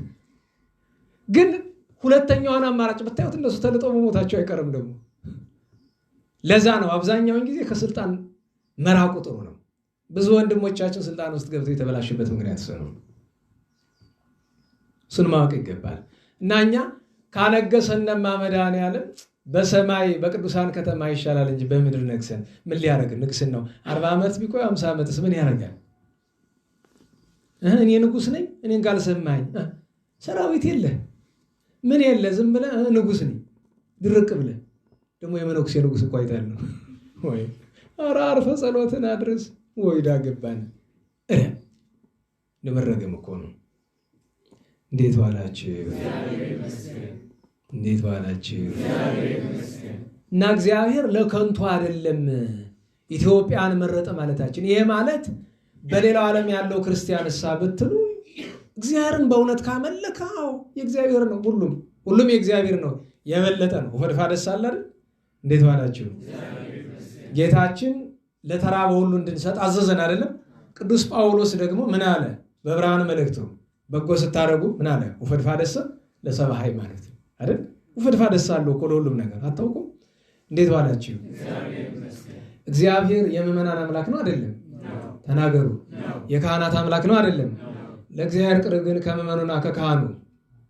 ግን ሁለተኛውን አማራጭ ብታዩት እነሱ ተልጠው መሞታቸው አይቀርም ደግሞ። ለዛ ነው አብዛኛውን ጊዜ ከስልጣን መራቁ ጥሩ ነው። ብዙ ወንድሞቻችን ስልጣን ውስጥ ገብተው የተበላሽበት ምክንያት እሱ ነው። እሱን ማወቅ ይገባል። እና እኛ ካነገሰነማ መድኃኔዓለም በሰማይ በቅዱሳን ከተማ ይሻላል እንጂ በምድር ነግሰን ምን ሊያደርግ? ንግስን ነው 40 ዓመት ቢቆይ 50 ዓመትስ ምን ያደርጋል? እኔ ንጉስ ነኝ እኔን ካልሰማኝ ሰራዊት የለ ምን የለ ዝም ብለህ ንጉስ ነኝ ድርቅ ብለህ ደግሞ የመነኩሴ ንጉስ እኮ አይታለሁ ወይ ኧረ አርፈ ጸሎትን አድርስ ወይ ዳገባን ለመረገም እኮ ነው። እንዴት ዋላችሁ? እንዴት ዋላችሁ? እና እግዚአብሔር ለከንቱ አይደለም ኢትዮጵያን መረጠ ማለታችን። ይሄ ማለት በሌላው ዓለም ያለው ክርስቲያን እሳ ብትሉ እግዚአብሔርን በእውነት ካመለከው የእግዚአብሔር ነው። ሁሉም የእግዚአብሔር ነው። የበለጠ ነው። ወፈድፋደስ አለ አይደል? እንዴት ዋላችሁ? ጌታችን ለተራበ ሁሉ እንድንሰጥ አዘዘን አይደለም? ቅዱስ ጳውሎስ ደግሞ ምን አለ? በዕብራውያን መልእክቱ በጎ ስታደርጉ ምን አለ? ወፈድፋደስ ለሰብአ ሃይማኖት አይደል? ወፈድፋደስ አለው እኮ ለሁሉም ነገር አታውቁም? እንዴት ዋላችሁ? እግዚአብሔር የምዕመናን አምላክ ነው አይደለም? ተናገሩ። የካህናት አምላክ ነው አይደለም? ለእግዚአብሔር ቅርብ ግን ከምዕመኑና ከካህኑ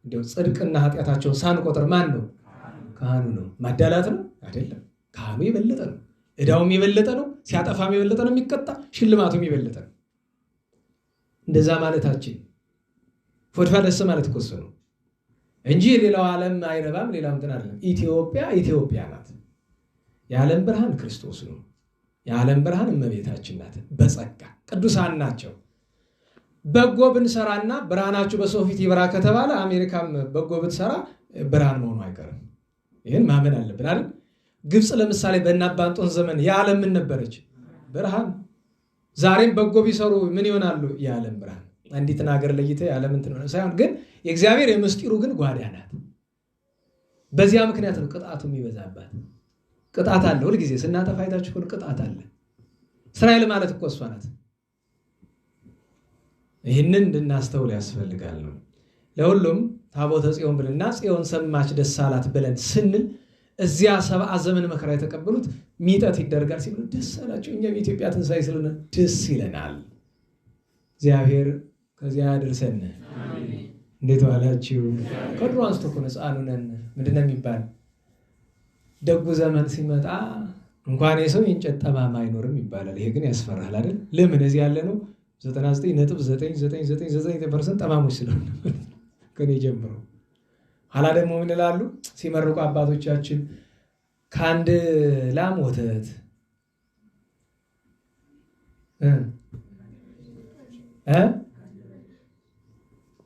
እንደው ጽድቅና ኃጢአታቸውን ሳንቆጥር ማን ነው? ካህኑ ነው። ማዳላት ነው አይደለም? ካህኑ የበለጠ ነው። ዕዳውም የበለጠ ነው። ሲያጠፋም የበለጠ ነው የሚቀጣ፣ ሽልማቱም የበለጠ ነው። እንደዛ ማለታችን ወፈድፋደስ ማለት እኮ እሱ ነው እንጂ ሌላው ዓለም አይረባም። ሌላው እንትን አይደለም። ኢትዮጵያ ናት። የዓለም ብርሃን ክርስቶስ ነው። የዓለም ብርሃን እመቤታችን ናት። በጸጋ ቅዱሳን ናቸው። በጎ ብንሰራና ብርሃናችሁ በሰው ፊት ይበራ ከተባለ አሜሪካም በጎ ብትሰራ ብርሃን መሆኑ አይቀርም። ይህን ማመን አለብን አይደል? ግብፅ ለምሳሌ በእነ አባ እንጦንስ ዘመን የዓለም ምን ነበረች? ብርሃን። ዛሬም በጎ ቢሰሩ ምን ይሆናሉ? የዓለም ብርሃን። አንዲትን ሀገር ለይተ የዓለም እንትን ሆነ ሳይሆን ግን የእግዚአብሔር የምስጢሩ ግን ጓዳ ናት። በዚያ ምክንያት ነው ቅጣቱ የሚበዛባት። ቅጣት አለ። ሁልጊዜ ስናጠፋ አይታችሁ ሁሉ ቅጣት አለ። እስራኤል ማለት እኮ እሷ ናት። ይህንን እንድናስተውል ያስፈልጋል ነው። ለሁሉም ታቦተ ጽዮን ብልና ጽዮን ሰማች ደስ አላት ብለን ስንል እዚያ 70 ዘመን መከራ የተቀበሉት ሚጠት ይደረጋል ሲሉ ደስ አላቸው። እኛም የኢትዮጵያ ትንሣኤ ስለሆነ ደስ ይለናል። እግዚአብሔር ከዚያ ያድርሰን። እንዴት ዋላችሁ? ከድሮ አንስቶ እኮ ሕፃን ነን። ምንድን ነው የሚባል? ደጉ ዘመን ሲመጣ እንኳን የሰው የእንጨት ጠማማ አይኖርም ይባላል። ይሄ ግን ያስፈራል አይደል? ለምን? እዚህ ያለ ነው 99.9999% ጠማሞች ስለሆነ ከኔ ጀምሮ። ኋላ ደግሞ ምን ይላሉ ሲመርቁ አባቶቻችን? ከአንድ ላም ወተት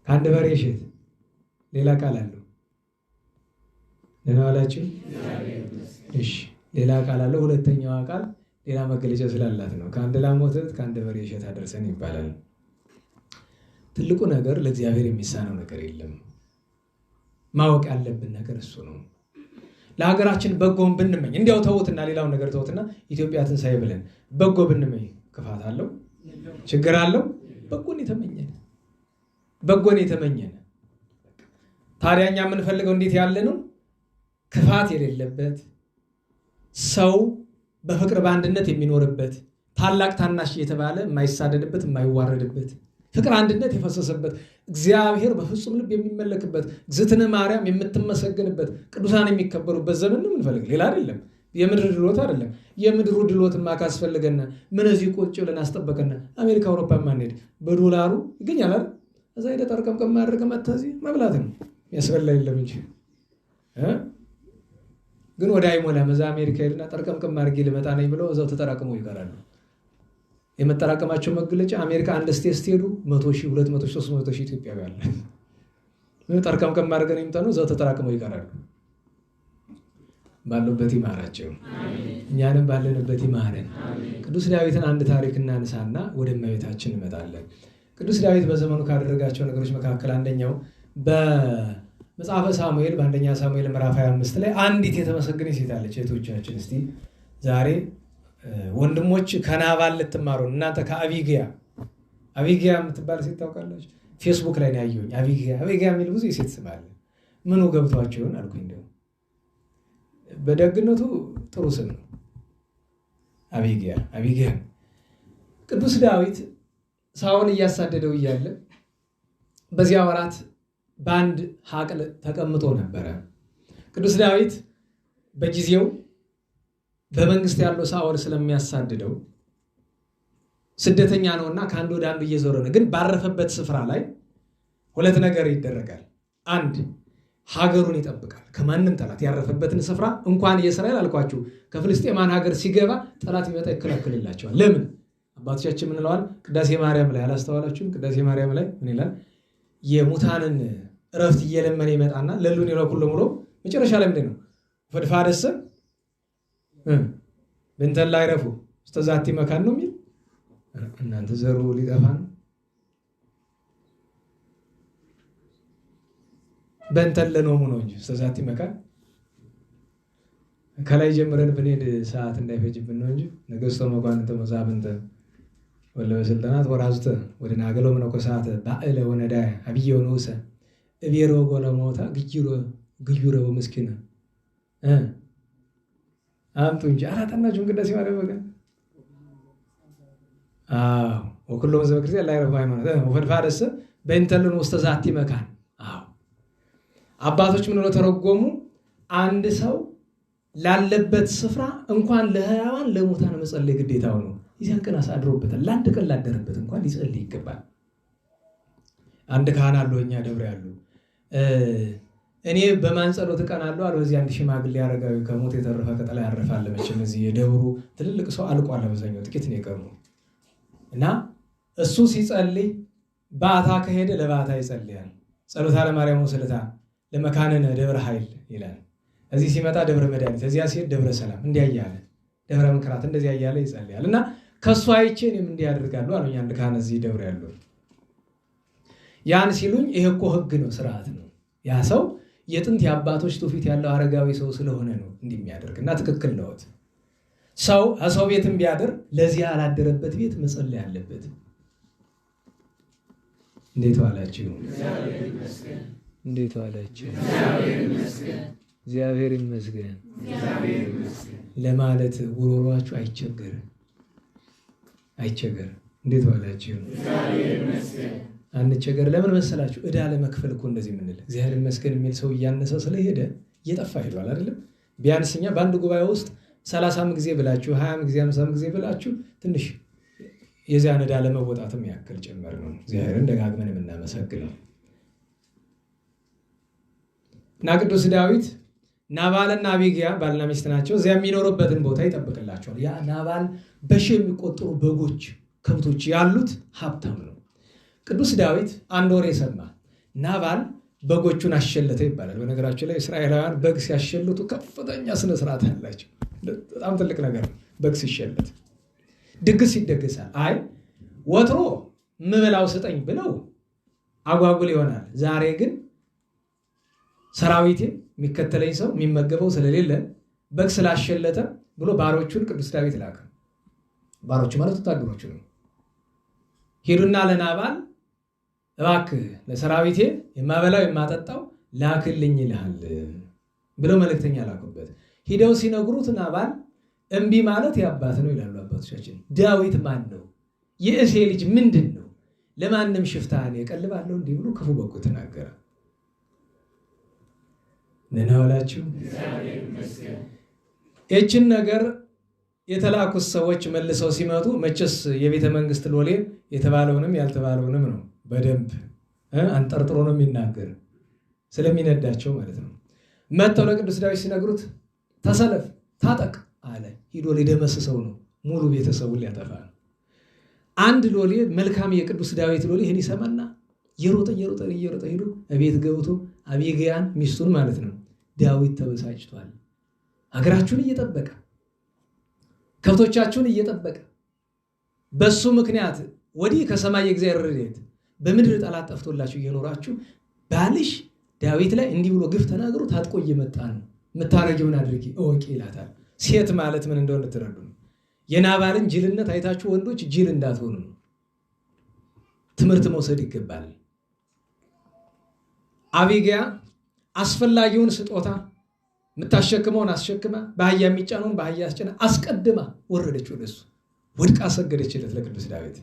ከአንድ በሬ እሸት ሌላ ቃል አለው። ደህና ዋላችሁ? እሺ፣ ሌላ ቃል አለው። ሁለተኛዋ ቃል ሌላ መገለጫ ስላላት ነው። ከአንድ ላም ወተት ከአንድ በሬ እሸት አደርሰን ይባላል። ትልቁ ነገር ለእግዚአብሔር የሚሳነው ነገር የለም። ማወቅ ያለብን ነገር እሱ ነው። ለሀገራችን በጎን ብንመኝ እንዲያው ተውትና ሌላውን ነገር ተውትና ኢትዮጵያ ትንሣኤ ብለን በጎ ብንመኝ ክፋት አለው? ችግር አለው? በጎን የተመኘን ታዲያ እኛ የምንፈልገው እንዴት ያለ ነው? ክፋት የሌለበት ሰው በፍቅር በአንድነት የሚኖርበት ታላቅ ታናሽ እየተባለ የማይሳደድበት የማይዋረድበት ፍቅር አንድነት የፈሰሰበት እግዚአብሔር በፍጹም ልብ የሚመለክበት እግዝእትነ ማርያም የምትመሰገንበት ቅዱሳን የሚከበሩበት ዘመን ነው የምንፈልግ፣ ሌላ አይደለም። የምድር ድሎት አይደለም። የምድሩ ድሎትማ ካስፈልገና ምን እዚህ ቁጭ ብለን አስጠበቀና አሜሪካ አውሮፓ ማንሄድ በዶላሩ ይገኛል አይደል? እዛ ሄደ ጠርቀምቀም ማድረግ መታዚ መብላት ነው ያስበላ የለም እንጂ ግን ወደ አይሞላም። እዛ አሜሪካ ሄድና ጠርቀምቀም አድርጌ ልመጣ ነኝ ብለው እዛው ተጠራቅመው ይቀራሉ። የመጠራቀማቸው መግለጫ አሜሪካ አንድ ስቴት ስትሄዱ 100,000 200,000 300,000 ኢትዮጵያዊ አለ። ጠርቀምቀም አድርገን የሚመጣ ነው እዛው ተጠራቅመው ይቀራሉ። ባሉበት ይማራቸው፣ እኛንም ባለንበት ይማረን። ቅዱስ ዳዊትን አንድ ታሪክ እናንሳና ወደ እመቤታችን እንመጣለን። ቅዱስ ዳዊት በዘመኑ ካደረጋቸው ነገሮች መካከል አንደኛው በመጽሐፈ ሳሙኤል በአንደኛ ሳሙኤል ምዕራፍ 25 ላይ አንዲት የተመሰገነች ሴት አለች። እህቶቻችን እስቲ ዛሬ ወንድሞች ከናባል ልትማሩ እናንተ ከአቢግያ የምትባል ሴት ታውቃላችሁ? ፌስቡክ ላይ ነው ያየሁኝ። አቢግያ የሚል ብዙ የሴት ስም አለ። ምኑ ገብቷቸው ይሆን አልኩኝ። እንደው በደግነቱ ጥሩ ስም ነው አቢግያ። ቅዱስ ዳዊት ሳኦል እያሳደደው እያለ በዚያ ወራት በአንድ ሀቅል ተቀምጦ ነበረ። ቅዱስ ዳዊት በጊዜው በመንግስት ያለው ሳኦል ስለሚያሳድደው ስደተኛ ነውና ከአንድ ወደ አንዱ እየዞረ ነው። ግን ባረፈበት ስፍራ ላይ ሁለት ነገር ይደረጋል። አንድ ሀገሩን ይጠብቃል ከማንም ጠላት። ያረፈበትን ስፍራ እንኳን የእስራኤል አልኳችሁ ከፍልስጤማን ሀገር ሲገባ ጠላት ይመጣ ይከላከልላቸዋል። ለምን? አባቶቻችን ምን ይለዋል? ቅዳሴ ማርያም ላይ አላስተዋላችሁም? ቅዳሴ ማርያም ላይ ምን ይላል? የሙታንን እረፍት እየለመነ ይመጣና ለሉን ይረኩል ብሎ መጨረሻ ላይ ምንድን ነው? ፈድፋደሰ በእንተን ላይ ረፉ ስተዛቲ መካን ነው የሚል። እናንተ ዘሩ ሊጠፋ ነው። በእንተን ለኖሙ ነው እንጂ ስተዛቲ መካን ከላይ ጀምረን ብንሄድ ሰዓት እንዳይፈጅብን ነው እንጂ ነገሥቶ መኳንንተ መሳፍንተ ወለበስልጣናት ወራዙተ ወደ ናገሎ መነኮሳት ባዕለ ወነዳ አብየ ወንውሰ እቤሮ ጎለሞታ ግዩረ ወምስኪነ አምጡ እንጂ አራተናችሁን ቅዳሴ ማርያም ወገን ወኩሎም ዘበ ክርስቲያን ላይ ረፋ ሃይማኖት ወፈድፋደሰ በእንተልን ውስተ ዛቲ መካን። አባቶች ምን ብለው ተረጎሙ? አንድ ሰው ላለበት ስፍራ እንኳን ለሕያዋን ለሙታን መጸለይ ግዴታው ነው። ይዚያን ቀን አሳድሮበታል። ለአንድ ቀን ላደረበት እንኳን ሊጸልይ ይገባል። አንድ ካህን አለው እኛ ደብረ ያሉ እኔ በማን ጸሎት እቀናለሁ አለ። በዚህ አንድ ሽማግሌ አረጋዊ ከሞት የተረፈ ቀጠላ ያረፋል። መቼም እዚህ የደብሩ ትልልቅ ሰው አልቋል። አብዛኛው ጥቂት ነው የቀሩ እና እሱ ሲጸልይ ባታ ከሄደ ለባታ ይጸልያል። ጸሎታ ለማርያም ወስልታ ለመካነነ ደብረ ኃይል ይላል። እዚህ ሲመጣ ደብረ መድኃኒት፣ እዚያ ሲሄድ ደብረ ሰላም እንዲያያለ ደብረ ምክራት እንደዚያ ያያለ ይጸልያል። እና ከሱ አይቼ እኔም እንዲህ ያደርጋለሁ አሉኝ አንድ ካህን እዚህ ደብረ ያለው። ያን ሲሉኝ ይሄ እኮ ሕግ ነው ስርዓት ነው። ያ ሰው የጥንት የአባቶች ትውፊት ያለው አረጋዊ ሰው ስለሆነ ነው እንዲህ የሚያደርግ እና ትክክል ነው። ሰው ከሰው ቤትም ቢያድር ለዚህ ያላደረበት ቤት መጸለይ አለበት። እንዴት ዋላችሁ? እንዴት ዋላችሁ? እግዚአብሔር ይመስገን ለማለት ጉሮሯችሁ አይቸገርም። እንዴት ዋላችሁ? አንቸገር። ለምን መሰላችሁ? ዕዳ ለመክፈል እኮ እንደዚህ የምንል እግዚአብሔር ይመስገን የሚል ሰው እያነሰ ስለሄደ እየጠፋ ሄዷል አይደለም? ቢያንስ እኛ በአንድ ጉባኤ ውስጥ 30 ጊዜ ብላችሁ 20 ጊዜ 50 ጊዜ ብላችሁ ትንሽ የዚያን ዕዳ ለመወጣትም ያክል ጭምር ነው እግዚአብሔርን ደጋግመን የምናመሰግነው። እና ቅዱስ ዳዊት ናባልና አቢግያ ባልና ሚስት ናቸው። እዚያ የሚኖሩበትን ቦታ ይጠብቅላቸዋል። ያ ናባል በሺህ የሚቆጠሩ በጎች ከብቶች ያሉት ሀብታም ነው። ቅዱስ ዳዊት አንድ ወሬ ሰማ። ናባል በጎቹን አሸለተ ይባላል። በነገራችን ላይ እስራኤላውያን በግ ሲያሸልቱ ከፍተኛ ስነ ስርዓት አላቸው። በጣም ትልቅ ነገር ነው። በግ ሲሸለት ድግስ ይደገሳል። አይ ወትሮ ምበላው ስጠኝ ብለው አጓጉል ይሆናል። ዛሬ ግን ሰራዊቴ የሚከተለኝ ሰው የሚመገበው ስለሌለ በግ ስላሸለተ ብሎ ባሮቹን ቅዱስ ዳዊት ላከ። ባሮቹ ማለት ወታደሮቹ ነው። ሄዱና ለናባል እባክህ ለሰራዊቴ የማበላው የማጠጣው ላክልኝ ይልሃል ብለው መልእክተኛ ላኩበት። ሂደው ሲነግሩት ናባል እምቢ ማለት ያባት ነው ይላሉ አባቶቻችን። ዳዊት ማን ነው? የእሴ ልጅ ምንድን ነው? ለማንም ሽፍታን የቀልባለሁ እንዲህ ብሎ ክፉ በጎ ተናገረ። ነናውላችሁ እችን ነገር የተላኩት ሰዎች መልሰው ሲመጡ መቼስ የቤተ መንግስት ሎሌ የተባለውንም ያልተባለውንም ነው በደንብ አንጠርጥሮ ነው የሚናገር ስለሚነዳቸው ማለት ነው። መጥተው ለቅዱስ ዳዊት ሲነግሩት ተሰለፍ ታጠቅ አለ። ሂዶ ሊደመስሰው ነው፣ ሙሉ ቤተሰቡን ሊያጠፋ ነው። አንድ ሎሌ መልካም የቅዱስ ዳዊት ሎሌ ይህን ይሰማና የሮጠ ሂዶ እቤት ገብቶ አቢግያን ሚስቱን ማለት ነው ዳዊት ተበሳጭቷል፣ አገራችሁን እየጠበቀ ከብቶቻችሁን እየጠበቀ በሱ ምክንያት ወዲህ ከሰማይ የእግዚአብሔር ረድኤት በምድር ጠላት ጠፍቶላችሁ እየኖራችሁ ባልሽ ዳዊት ላይ እንዲህ ብሎ ግፍ ተናግሮ ታጥቆ እየመጣ ነው፣ የምታረጊውን አድርጊ እወቂ ይላታል። ሴት ማለት ምን እንደሆነ ትረዱ ነው። የናባልን ጅልነት አይታችሁ ወንዶች ጅል እንዳትሆኑ ትምህርት መውሰድ ይገባል። አቢግያ አስፈላጊውን ስጦታ የምታሸክመውን አስሸክማ በአህያ የሚጫነውን በአህያ አስጭና አስቀድማ ወረደች ወደሱ፣ ወድቃ ሰገደችለት ለቅዱስ ዳዊት።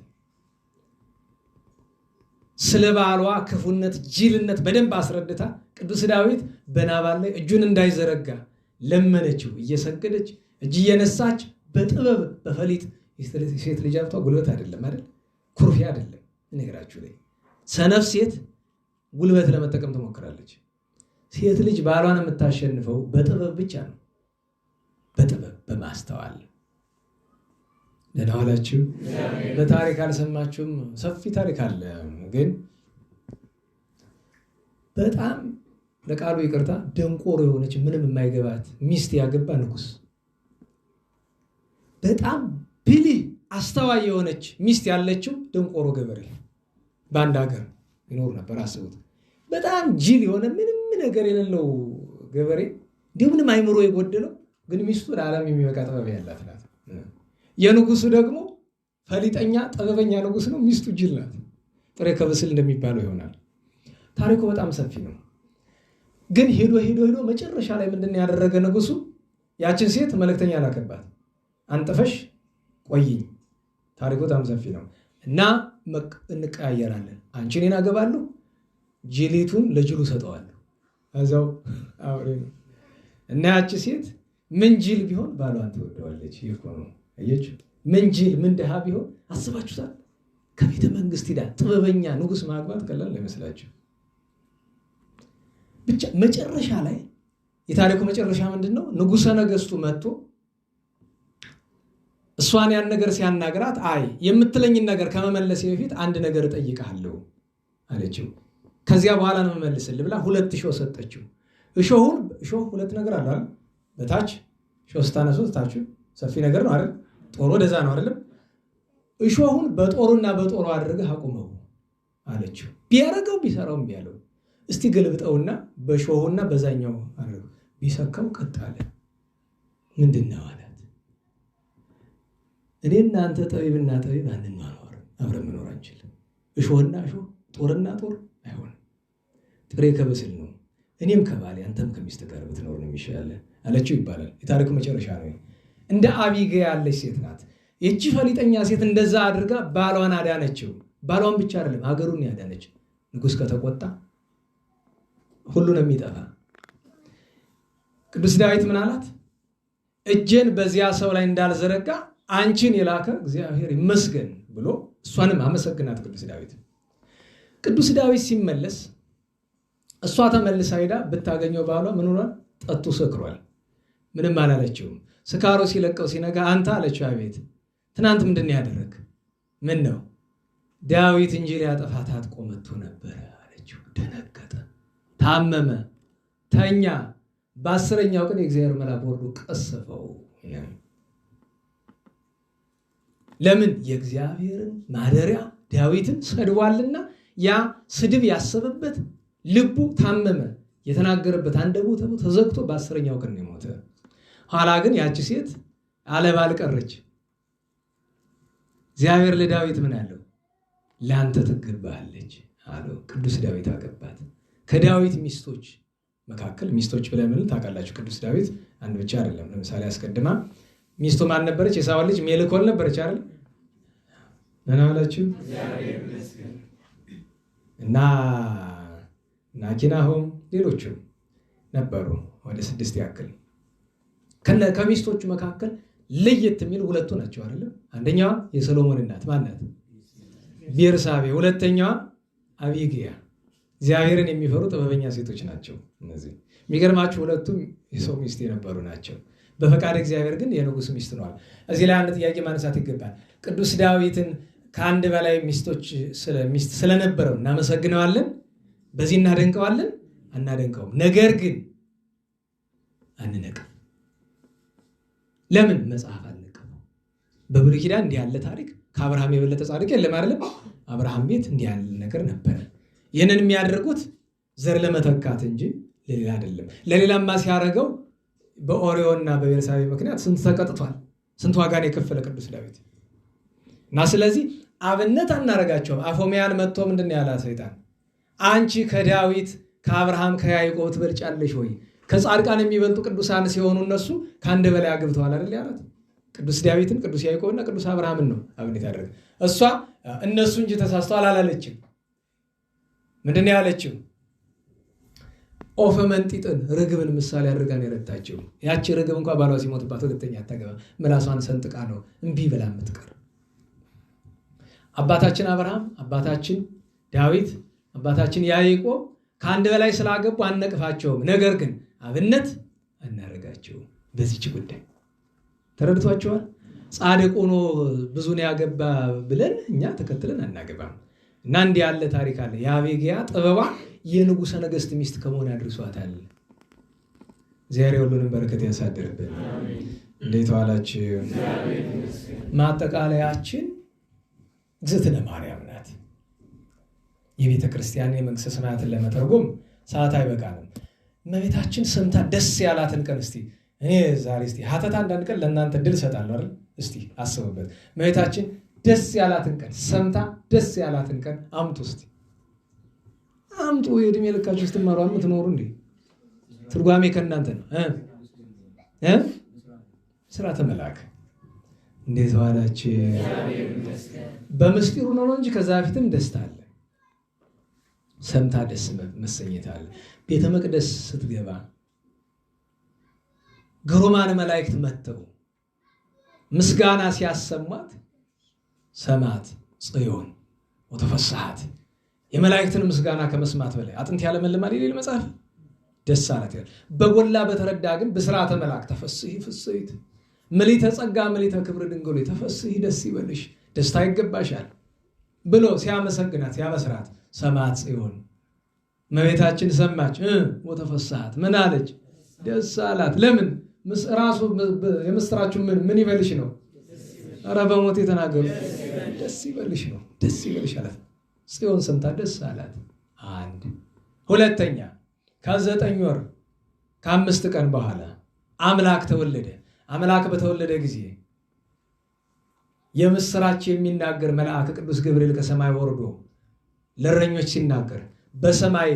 ስለ ባሏ ክፉነት ጅልነት በደንብ አስረድታ ቅዱስ ዳዊት በናባል ላይ እጁን እንዳይዘረጋ ለመነችው። እየሰገደች እጅ እየነሳች በጥበብ በፈሊጥ ሴት ልጅ አብቷ ጉልበት አይደለም አይደል? ኩርፊያ አይደለም። ነገራችሁ ላይ ሰነፍ ሴት ጉልበት ለመጠቀም ትሞክራለች። ሴት ልጅ ባሏን የምታሸንፈው በጥበብ ብቻ ነው። በጥበብ በማስተዋል። ደህና ዋላችሁ። በታሪክ አልሰማችሁም? ሰፊ ታሪክ አለ። ግን በጣም ለቃሉ ይቅርታ ደንቆሮ የሆነች ምንም የማይገባት ሚስት ያገባ ንጉሥ፣ በጣም ብልህ አስተዋይ የሆነች ሚስት ያለችው ደንቆሮ ገበሬ በአንድ ሀገር ይኖር ነበር። አስቡት። በጣም ጅል የሆነ ምንም ነገር የሌለው ገበሬ እንዲሁ ምንም አይምሮ የጎደለው ግን ሚስቱ ለዓለም የሚበቃ ጥበብ ያላት ናት። የንጉሱ ደግሞ ፈሊጠኛ ጥበበኛ ንጉስ ነው። ሚስቱ ጅል ናት። ጥሬ ከብስል እንደሚባለው ይሆናል። ታሪኩ በጣም ሰፊ ነው። ግን ሄዶ መጨረሻ ላይ ምንድን ያደረገ ንጉሱ ያችን ሴት መልእክተኛ ላከባት። አንጥፈሽ ቆይኝ። ታሪኩ በጣም ሰፊ ነው እና እንቀያየራለን። አንቺ እኔን አገባለሁ፣ ጅሊቱን ለጅሉ ሰጠዋለሁ። እዛው አውሬ ነው እና ያቺ ሴት ምን ጅል ቢሆን ባሏን ትወደዋለች። ይህ ነው አየችሁ። ምን ጅል ምን ደሃ ቢሆን አስባችሁታል? ከቤተ መንግስት ሄዳ ጥበበኛ ንጉስ ማግባት ቀላል አይመስላችሁ? ብቻ መጨረሻ ላይ የታሪኩ መጨረሻ ምንድነው? ንጉሰ ነገስቱ መጥቶ እሷን ያን ነገር ሲያናግራት አይ የምትለኝን ነገር ከመመለሴ በፊት አንድ ነገር እጠይቅሃለሁ አለችው። ከዚያ በኋላ ነው መመልስልህ ብላ 2 እሾህ ሰጠችው። እሾህ ሁለት ነገር አለ አይደል? በታች እሾህ ስታነሱት ታች ሰፊ ነገር ነው አይደል? ጦሩ ወደዛ ነው አይደል? እሾሁን በጦሩና በጦሩ አድርገህ አቁመው አለችው። ቢያረገው ቢሰራው ቢያለው እስቲ ገልብጠውና በእሾሁና በዛኛው አድርገው ቢሰካው ቀጥ አለ። ምንድነው አላት። እኔና አንተ ጠቢብና ጠቢብ አንኗኗር፣ አብረን መኖር አንችልም። እሾህና እሾህ ጦርና ጦር አይሆንም። ጥሬ ከብስል ነው። እኔም ከባሌ አንተም ከሚስት ጋር ብትኖር ነው የሚሻለው አለችው ይባላል። የታሪኩ መጨረሻ ነው። እንደ አቢግያ ያለች ሴት ናት። የእጅ ፈሊጠኛ ሴት እንደዛ አድርጋ ባሏን አዳነችው። ባሏን ብቻ አይደለም ሀገሩን ያዳነች። ንጉስ ከተቆጣ ሁሉንም የሚጠፋ ቅዱስ ዳዊት ምን አላት? እጄን በዚያ ሰው ላይ እንዳልዘረጋ አንቺን የላከ እግዚአብሔር ይመስገን ብሎ እሷንም አመሰግናት ቅዱስ ዳዊት። ቅዱስ ዳዊት ሲመለስ እሷ ተመልሳ ሄዳ ብታገኘው ባሏ ምን ሆኗል? ጠጡ ሰክሯል። ምንም አላለችውም። ስካሮ ሲለቀው ሲነጋ አንተ አለችው። አቤት ትናንት ምንድን ያደረግ? ምን ነው? ዳዊት እንጂ ሊያጠፋት ታጥቆ መጥቶ ነበር አለችው። ደነገጠ፣ ታመመ፣ ተኛ። በ10ኛው ቀን የእግዚአብሔር መልአክ ወርዶ ቀሰፈው። ለምን? የእግዚአብሔርን ማደሪያ ዳዊትን ሰድቧልና ያ ስድብ ያሰበበት ልቡ ታመመ። የተናገረበት አንደበቱ ተዘግቶ በ10ኛው ቀን ነው የሞተ። ኋላ ግን ያቺ ሴት አለባል ቀረች። እግዚአብሔር ለዳዊት ምን አለው? ለአንተ ትገባለች አለው። ቅዱስ ዳዊት አገባት። ከዳዊት ሚስቶች መካከል ሚስቶች ብለን ምን ታውቃላችሁ? ቅዱስ ዳዊት አንድ ብቻ አይደለም። ለምሳሌ አስቀድማ ሚስቱ ማን ነበረች? የሳኦል ልጅ ሜልኮል ነበረች አይደል? ምን አላችሁ? እና ናኪናሆም ሌሎችም ነበሩ ወደ 6 ያክል። ከሚስቶቹ መካከል ለየት የሚሉ 2 ናቸው አይደል? አንደኛዋ የሰሎሞን እናት ማናት? ቤርሳቤ። ሁለተኛዋ አቢግያ። እግዚአብሔርን የሚፈሩ ጥበበኛ ሴቶች ናቸው እነዚህ። የሚገርማችሁ 2ቱም የሰው ሚስት የነበሩ ናቸው። በፈቃድ እግዚአብሔር ግን የንጉስ ሚስት ነዋል። እዚህ ላይ አንድ ጥያቄ ማንሳት ይገባል። ቅዱስ ዳዊትን ከአንድ በላይ ሚስቶች ሚስት ስለነበረው እናመሰግነዋለን፣ በዚህ እናደንቀዋለን፣ አናደንቀውም። ነገር ግን አንነቅም። ለምን? መጽሐፍ አልነቀፈው። በብሉይ ኪዳን እንዲህ ያለ ታሪክ ከአብርሃም የበለጠ ጻድቅ የለም አይደለም? አብርሃም ቤት እንዲህ ያለ ነገር ነበረ። ይህንን የሚያደርጉት ዘር ለመተካት እንጂ ለሌላ አይደለም። ለሌላማ ሲያደርገው በኦሪዮና በቤርሳቤ ምክንያት ስንት ተቀጥቷል? ስንት ዋጋን የከፈለ ቅዱስ ዳዊት እና ስለዚህ አብነት አናረጋቸውም። አፎሚያን መጥቶ ምንድን ያላት ሰይጣን አንቺ ከዳዊት ከአብርሃም ከያዕቆብ ትበልጫለሽ ወይ? ከጻድቃን የሚበልጡ ቅዱሳን ሲሆኑ እነሱ ከአንድ በላይ አግብተዋል አይደል ያላት። ቅዱስ ዳዊትን ቅዱስ ያዕቆብና ቅዱስ አብርሃምን ነው አብነት ያደረገ። እሷ እነሱ እንጂ ተሳስተዋል አላለችም። ምንድን ነው ያለችው? ኦፈ መንጢጥን ርግብን ምሳሌ አድርጋን የረታችው። ያቺ ርግብ እንኳ ባሏ ሲሞትባት ሁለተኛ አታገባ፣ ምላሷን ሰንጥቃ ነው እምቢ ብላ የምትቀር። አባታችን አብርሃም፣ አባታችን ዳዊት፣ አባታችን ያዕቆብ ከአንድ በላይ ስላገቡ አነቅፋቸውም፣ ነገር ግን አብነት እናደርጋቸው። በዚህች ጉዳይ ተረድቷቸዋል። ጻድቅ ሆኖ ብዙን ያገባ ብለን እኛ ተከትለን አናገባም። እና እንዲህ ያለ ታሪክ አለ። የአቤግያ ጥበቧ የንጉሠ ነገሥት ሚስት ከመሆን አድርሷታል። እግዚአብሔር ሁሉንም በረከት ያሳድርብን። እንዴት ዋላችሁ? ማጠቃለያችን እግዝእትነ ማርያም ናት። የቤተ ክርስቲያን የመንግሥተ ሰማያትን ለመተርጎም ሰዓት አይበቃንም። እመቤታችን ሰምታ ደስ ያላትን ቀን እስቲ እኔ ዛሬ እስቲ ሀተታ አንዳንድ ቀን ለእናንተ ድል እሰጣለሁ አይደል? እስቲ አስቡበት። እመቤታችን ደስ ያላትን ቀን ሰምታ ደስ ያላትን ቀን አምጡ እስቲ አምጡ። የዕድሜ ልካችሁ ስትማሩ የምትኖሩ እንዴ? ትርጓሜ ከእናንተ ነው። ሥርዓተ መልአክ እንዴት ዋላችሁ? በምስጢሩ ነው እንጂ ከዛ በፊትም ደስታ አለ። ሰምታ ደስ መሰኘት አለ። ቤተ መቅደስ ስትገባ ግሩማን መላእክት መጥተው ምስጋና ሲያሰማት ሰማት ጽዮን ወተፈሳሃት። የመላእክትን ምስጋና ከመስማት በላይ አጥንት ያለመልማል ይላል መጽሐፍ። ደስ አላት ይላል። በጎላ በተረዳ ግን ብስራተ መልአክ ተፈስሒ ፍስሕት ምልዕተ ጸጋ ምልዕተ ክብር ድንግል ሆይ ተፈስሒ ደስ ይበልሽ ደስታ ይገባሻል ብሎ ሲያመሰግናት ሲያበስራት ሰማት ጽዮን። እመቤታችን ሰማች ወተፈሳሃት ምን አለች? ደስ አላት። ለምን? ራሱ የምስራችሁ ምን ይበልሽ ነው? ኧረ በሞት የተናገሩ ደስ ይበልሽ ነው። ደስ ይበልሽ አላት። ጽዮን ሰምታ ደስ አላት። አንድ ሁለተኛ ከ9 ወር ከ5 ቀን በኋላ አምላክ ተወለደ። አምላክ በተወለደ ጊዜ የምስራች የሚናገር መልአክ ቅዱስ ገብርኤል ከሰማይ ወርዶ ለእረኞች ሲናገር በሰማይ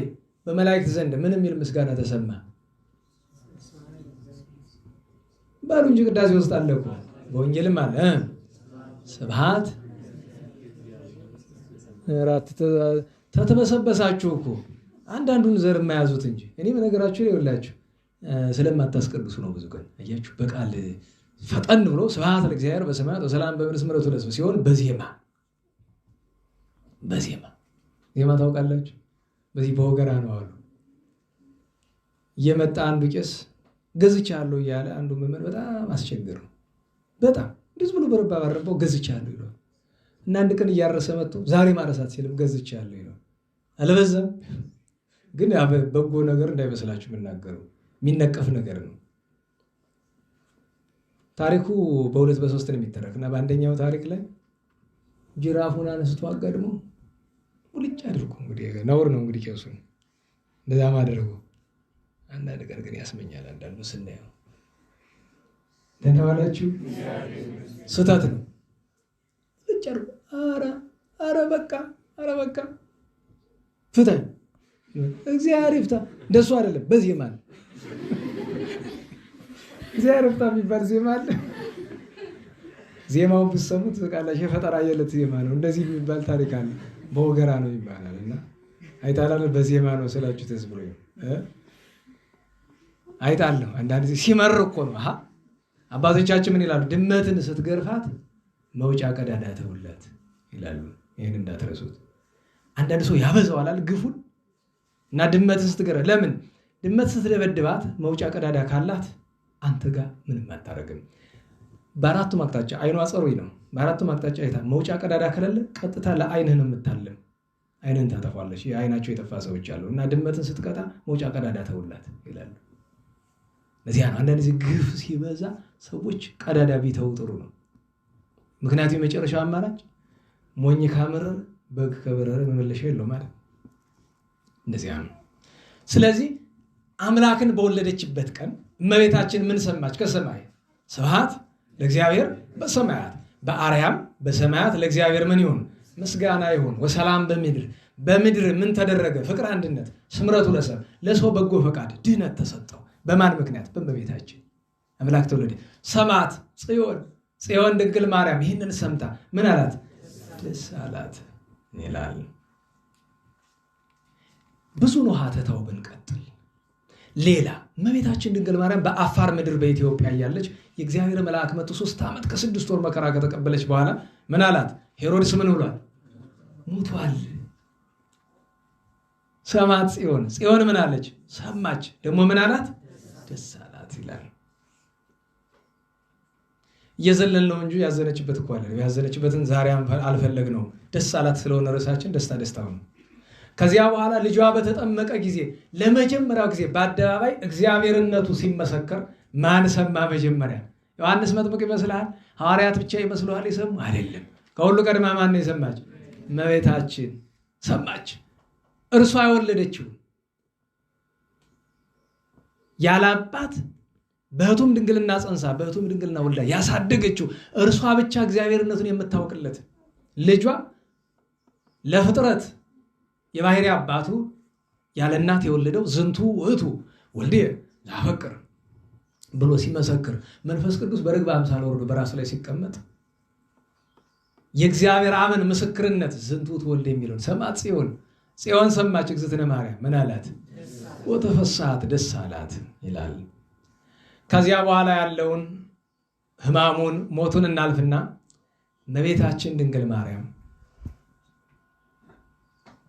በመላእክት ዘንድ ምን የሚል ምስጋና ተሰማ? ባሉ እንጂ ቅዳሴ ውስጥ አለ እኮ በወንጌልም አለ። ስብሐት ተተበሰበሳችሁ እኮ አንዳንዱን ዘር የማያዙት እንጂ እኔ በነገራችሁ ላይ ይኸውላችሁ ስለማታስቀድሱ ነው። ብዙ ቀን አያችሁ በቃል ፈጠን ብሎ ስብሐት ለእግዚአብሔር በሰማያት ወሰላም በምድር ምሕረቱ ለሕዝቡ ሲሆን በዜማ ዜማ ታውቃላችሁ። በዚህ በወገራ ነው አሉ እየመጣ አንዱ ቄስ ገዝቻለሁ እያለ አንዱ መምህር በጣም አስቸገረው። በጣም እንደዚህ ብሎ በረባ ባረባው ገዝቻለሁ ይላል እና አንድ ቀን እያረሰ መጥቶ ዛሬ ማረሳት ሲልም ገዝቻለሁ ይላል። አልበዛም? ግን በጎ ነገር እንዳይመስላችሁ የምናገረው የሚነቀፍ ነገር ነው። ታሪኩ በሁለት በሶስት ነው የሚተረክ እና በአንደኛው ታሪክ ላይ ጅራፉን አንስቶ አጋድሞ ሙልጭ አድርጎ እንግዲህ ነውር ነው እንግዲህ ቄሱ እንደዛ ማድረጉ አንዳንድ ነገር ግን ያስመኛል። አንዳንዱ ስናየው ተናዋላችሁ ስህተት ነው። ሙልጭ አድርጎ ኧረ በቃ ፍታኝ እግዚአብሔር ይፍታ። እንደሱ አይደለም በዜማ ነው። እግዚአብሔር ይፍታ የሚባል ዜማ አለ። ዜማውን ብትሰሙት ቃላሽ የፈጠራ የለት ዜማ ነው። እንደዚህ የሚባል ታሪክ አለ። በወገራ ነው ይባላል እና አይታላል በዜማ ነው ስላችሁ ተዝ ብሎ አይታለሁ። አንዳንድ ጊዜ ሲመር እኮ ነው። አባቶቻችን ምን ይላሉ? ድመትን ስትገርፋት መውጫ ቀዳዳ ተውላት ይላሉ። ይሄን እንዳትረሱት። አንዳንድ ሰው ያበዛዋል ግፉን እና ድመትን ስትገርፍ ለምን? ድመት ስትደበድባት መውጫ ቀዳዳ ካላት አንተ ጋር ምንም አታረግም። በአራቱም አቅጣጫ አይኗ ጸሩይ ነው። በአራቱም አቅጣጫ አይታ መውጫ ቀዳዳ ከሌለ ቀጥታ ለአይንህ ነው የምታለም። አይንህን ታጠፋለች። አይናቸው የጠፋ ሰዎች አሉ እና ድመትን ስትቀጣ መውጫ ቀዳዳ ተውላት ይላሉ። ለዚያ ነው አንዳንድ ጊዜ ግፍ ሲበዛ ሰዎች ቀዳዳ ቢተው ጥሩ ነው። ምክንያቱም የመጨረሻው አማራጭ ሞኝ ካመረረ በግ ከበረረ መመለሻ የለው ማለት እንደዚያ ነው። ስለዚህ አምላክን በወለደችበት ቀን እመቤታችን ምን ሰማች? ከሰማይ ስብሐት ለእግዚአብሔር በሰማያት በአርያም በሰማያት ለእግዚአብሔር ምን ይሁን? ምስጋና ይሁን። ወሰላም በምድር በምድር ምን ተደረገ? ፍቅር፣ አንድነት፣ ስምረቱ ለሰብ ለሰው በጎ ፈቃድ ድህነት ተሰጠው። በማን ምክንያት? በእመቤታችን አምላክ ተወለደ። ሰማዕት ጽዮን ድንግል ማርያም ይህንን ሰምታ ምን አላት? ደስ አላት ይላል። ብዙ ነው ሀተታው ብንቀጥል። ሌላ እመቤታችን ድንግል ማርያም በአፋር ምድር በኢትዮጵያ እያለች የእግዚአብሔር መልአክ መጥቶ 3 ዓመት ከ6 ወር መከራ ከተቀበለች በኋላ ምን አላት? ሄሮድስ ምን ብሏል? ሞቷል። ሰማዕት ጽዮን ምን አለች? ሰማች። ደግሞ ምን አላት? ደስ አላት ይላል። እየዘለን ነው እንጂ ያዘነችበት እኮ አለ። ያዘነችበትን ዛሬ አልፈለግነውም። ደስ አላት ስለሆነ ርዕሳችን ደስታው ነው። ከዚያ በኋላ ልጇ በተጠመቀ ጊዜ ለመጀመሪያው ጊዜ በአደባባይ እግዚአብሔርነቱ ሲመሰከር ማን ሰማ? መጀመሪያ ዮሐንስ መጥምቅ ይመስልሃል? ሐዋርያት ብቻ ይመስሉሃል የሰሙ? አይደለም። ከሁሉ ቀድማ ማን ነው የሰማች? እመቤታችን ሰማች። እርሷ የወለደችው ያላባት በህቱም ድንግልና ጸንሳ በህቱም ድንግልና ወልዳ ያሳደገችው እርሷ ብቻ እግዚአብሔርነቱን የምታውቅለት ልጇ ለፍጥረት የባህሪ አባቱ ያለ እናት የወለደው ዝንቱ ውእቱ ወልዴ ዘአፈቅር ብሎ ሲመሰክር መንፈስ ቅዱስ በርግብ አምሳል ወርዶ በራሱ ላይ ሲቀመጥ የእግዚአብሔር አብን ምስክርነት ዝንቱ ውእቱ ወልዴ የሚለውን ሰማዕት ጽዮን ሰማች። እግዝእትነ ማርያም ምን አላት? ወተፈሳት ደስ አላት ይላል። ከዚያ በኋላ ያለውን ሕማሙን ሞቱን እናልፍና እመቤታችን ድንግል ማርያም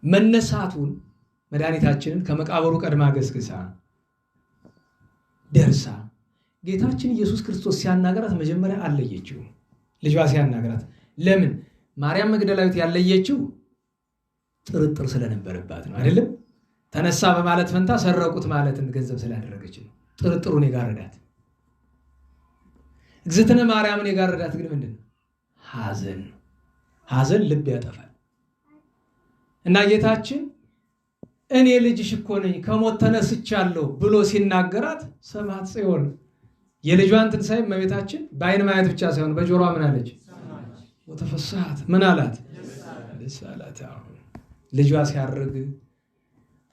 መነሳቱን መድኃኒታችንን ከመቃብሩ ቀድማ ገስግሳ ደርሳ ጌታችን ኢየሱስ ክርስቶስ ሲያናገራት መጀመሪያ አለየችው። ልጇ ሲያናገራት ለምን? ማርያም መግደላዊት ያለየችው ጥርጥር ስለነበረባት ነው አይደለም? ተነሳ በማለት ፈንታ ሰረቁት ማለትን ገንዘብ ስላደረገች ነው ጥርጥሩን የጋረዳት። እግዝእትነ ማርያምን የጋረዳት ግን ምንድን ነው? ሐዘን ልብ ያጠፋል። እና ጌታችን እኔ ልጅሽ እኮ ነኝ ከሞት ተነስቻለሁ ብሎ ሲናገራት ሰማዕት ጽዮን የልጇን ትንሣኤ እመቤታችን በዓይን ማየት ብቻ ሳይሆን በጆሮዋ ምን አለች? ወተፈሳት ምን አላት? ደስ አላት። ልጇ ሲያርግ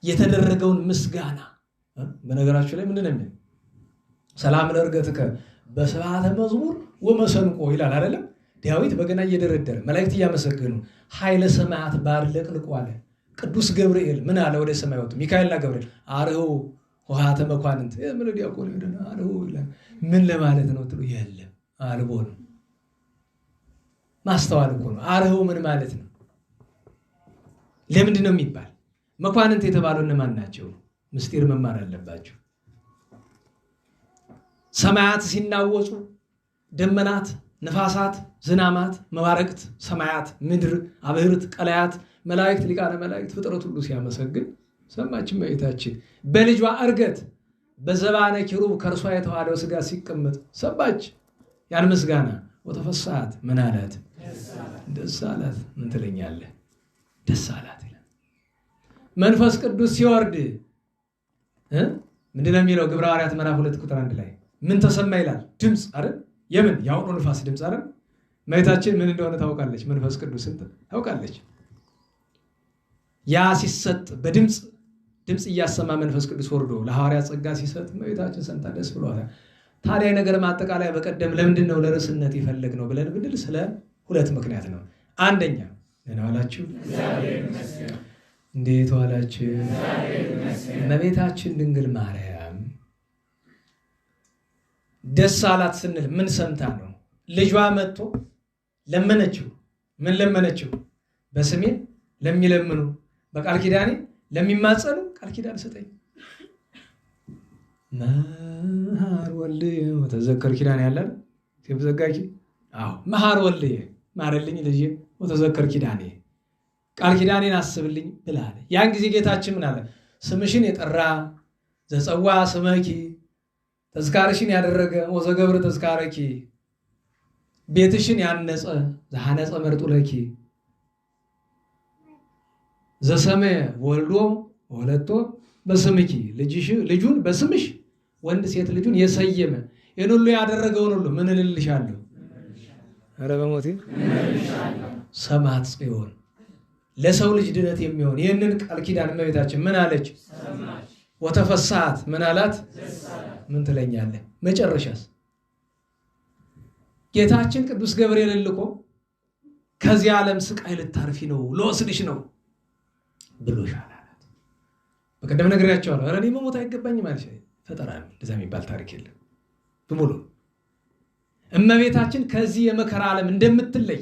የተደረገውን ምስጋና በነገራችሁ ላይ ምንድን ነው? ሰላም ለዕርገትከ በስብሐተ መዝሙር ወመሰንቆ ይላል አይደለም? ዳዊት በገና እየደረደረ መላእክት እያመሰገኑ ኃይለ ሰማያት ባር ለቅልቆ አለ። ቅዱስ ገብርኤል ምን አለ? ወደ ሰማይ ወጡ። ሚካኤልና ገብርኤል አርኅዉ ሆሃተ መኳንንት ምን ዲያቆን ይደና አርኅዉ ይላል። ምን ለማለት ነው ትሉ? የለም አልቦ ነው። ማስተዋል እኮ ነው። አርኅዉ ምን ማለት ነው? ለምንድን ነው የሚባል? መኳንንት የተባለው እነማን ናቸው? ምስጢር መማር አለባቸው። ሰማያት ሲናወጹ ደመናት፣ ነፋሳት፣ ዝናማት፣ መባረቅት፣ ሰማያት፣ ምድር፣ አብህርት፣ ቀላያት፣ መላእክት፣ ሊቃነ መላእክት ፍጥረት ሁሉ ሲያመሰግን ሰማች እመቤታችን። በልጇ ዕርገት በዘባነ ኪሩብ ከእርሷ የተዋሃደው ሥጋ ሲቀመጥ ሰማች ያን ምስጋና። ወተፈሳት ምን አላት? ደስ አላት። ምን ትለኛለህ? ደስ አላት ይላል። መንፈስ ቅዱስ ሲወርድ ምንድን ነው የሚለው? ግብረ ሐዋርያት ምዕራፍ 2 ቁጥር 1 ላይ ምን ተሰማ ይላል? ድምፅ አይደል? የምን የአውሎ ንፋስ ድምፅ አይደል? እመቤታችን ምን እንደሆነ ታውቃለች። መንፈስ ቅዱስን ታውቃለች። ያ ሲሰጥ በድምፅ እያሰማ መንፈስ ቅዱስ ወርዶ ለሐዋርያት ጸጋ ሲሰጥ እመቤታችን ሰምታ ደስ ብሏታል። ታዲያ ነገር ማጠቃላይ በቀደም ለምንድን ነው ለርዕስነት የፈለግነው ብለን ብንል ስለ 2 ምክንያት ነው። አንደኛ ደህና ዋላችሁ? እንዴት ዋላችሁ? እመቤታችን ድንግል ማርያም ደስ አላት ስንል ምን ሰምታ ነው? ልጇ መጥቶ ለመነችው። ምን ለመነችው? በስሜ ለሚለምኑ በቃል ኪዳኔ ለሚማጸኑ ቃል ኪዳን ስጠኝ። መሐር ወልድየ ወተዘከር ኪዳን ያለን ሲብዘጋኪ መሐር ወልድየ ማረልኝ ልጄ ወተዘከር ኪዳኔ ቃል ኪዳኔን አስብልኝ ብላለ። ያን ጊዜ ጌታችን ምን አለ? ስምሽን የጠራ ዘጸዋ ስመኪ ተዝካርሽን ያደረገ ወዘገብር ተዝካረኪ ቤትሽን ያነጸ ዘሐነጸ መርጡ ለኪ ዘሰመ ወልዶ ወለቶ በስምኪ ልጁን በስምሽ ወንድ ሴት ልጁን የሰየመ ይህን ሁሉ ያደረገውን ሁሉ ምን እልልሻለሁ? ኧረ በሞቴ ሰማዕት ጽዮን ለሰው ልጅ ድነት የሚሆን ይህንን ቃል ኪዳን እመቤታችን ምን አለች? ወተፈሳት ምን አላት? ምን ትለኛለህ? መጨረሻስ ጌታችን ቅዱስ ገብርኤል ልኮ ከዚህ ዓለም ስቃይ ልታርፊ ነው ልወስድሽ ነው ብሎሻል አላት። በቀደም ነግሬያቸዋለሁ። ኧረ እኔ መሞት አይገባኝም ማለት ፈጠራ ነው። እንደዛ የሚባል ታሪክ የለም። ብሙሉ እመቤታችን ከዚህ የመከራ ዓለም እንደምትለይ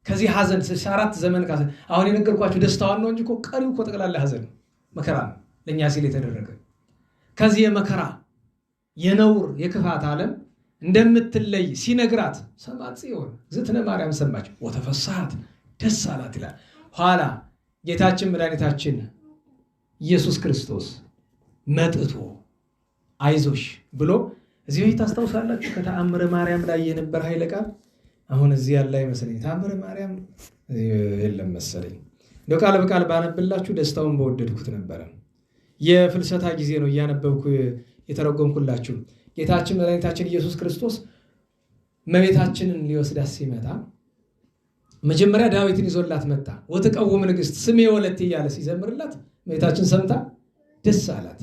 ከዚህ ሐዘን 64 ዘመን አሁን የነገርኳችሁ ደስታዋን ነው እንጂ እኮ ቀሪው እኮ ጠቅላላ ሐዘን መከራ ነው ለእኛ ሲል የተደረገ ከዚህ የመከራ የነውር የክፋት ዓለም እንደምትለይ ሲነግራት ሰማዕት ጽዮን ዝትነ ማርያም ሰማች። ወተፈሳት ደስ አላት ይላል። ኋላ ጌታችን መድኃኒታችን ኢየሱስ ክርስቶስ መጥቶ አይዞሽ ብሎ እዚህ ቤት ታስታውሳላችሁ ከተአምረ ማርያም ላይ የነበረ ኃይለ ቃል አሁን እዚህ ያለ አይመስለኝ። ተአምረ ማርያም የለም መሰለኝ። እንደው ቃል በቃል ባነብላችሁ ደስታውን በወደድኩት ነበረ። የፍልሰታ ጊዜ ነው እያነበብኩ የተረጎምኩላችሁ። ጌታችን መድኃኒታችን ኢየሱስ ክርስቶስ እመቤታችንን ሊወስዳት ሲመጣ መጀመሪያ ዳዊትን ይዞላት መጣ። ወትቀውም ንግሥት ስሜ ወለቴ እያለ ሲዘምርላት እመቤታችን ሰምታ ደስ አላት።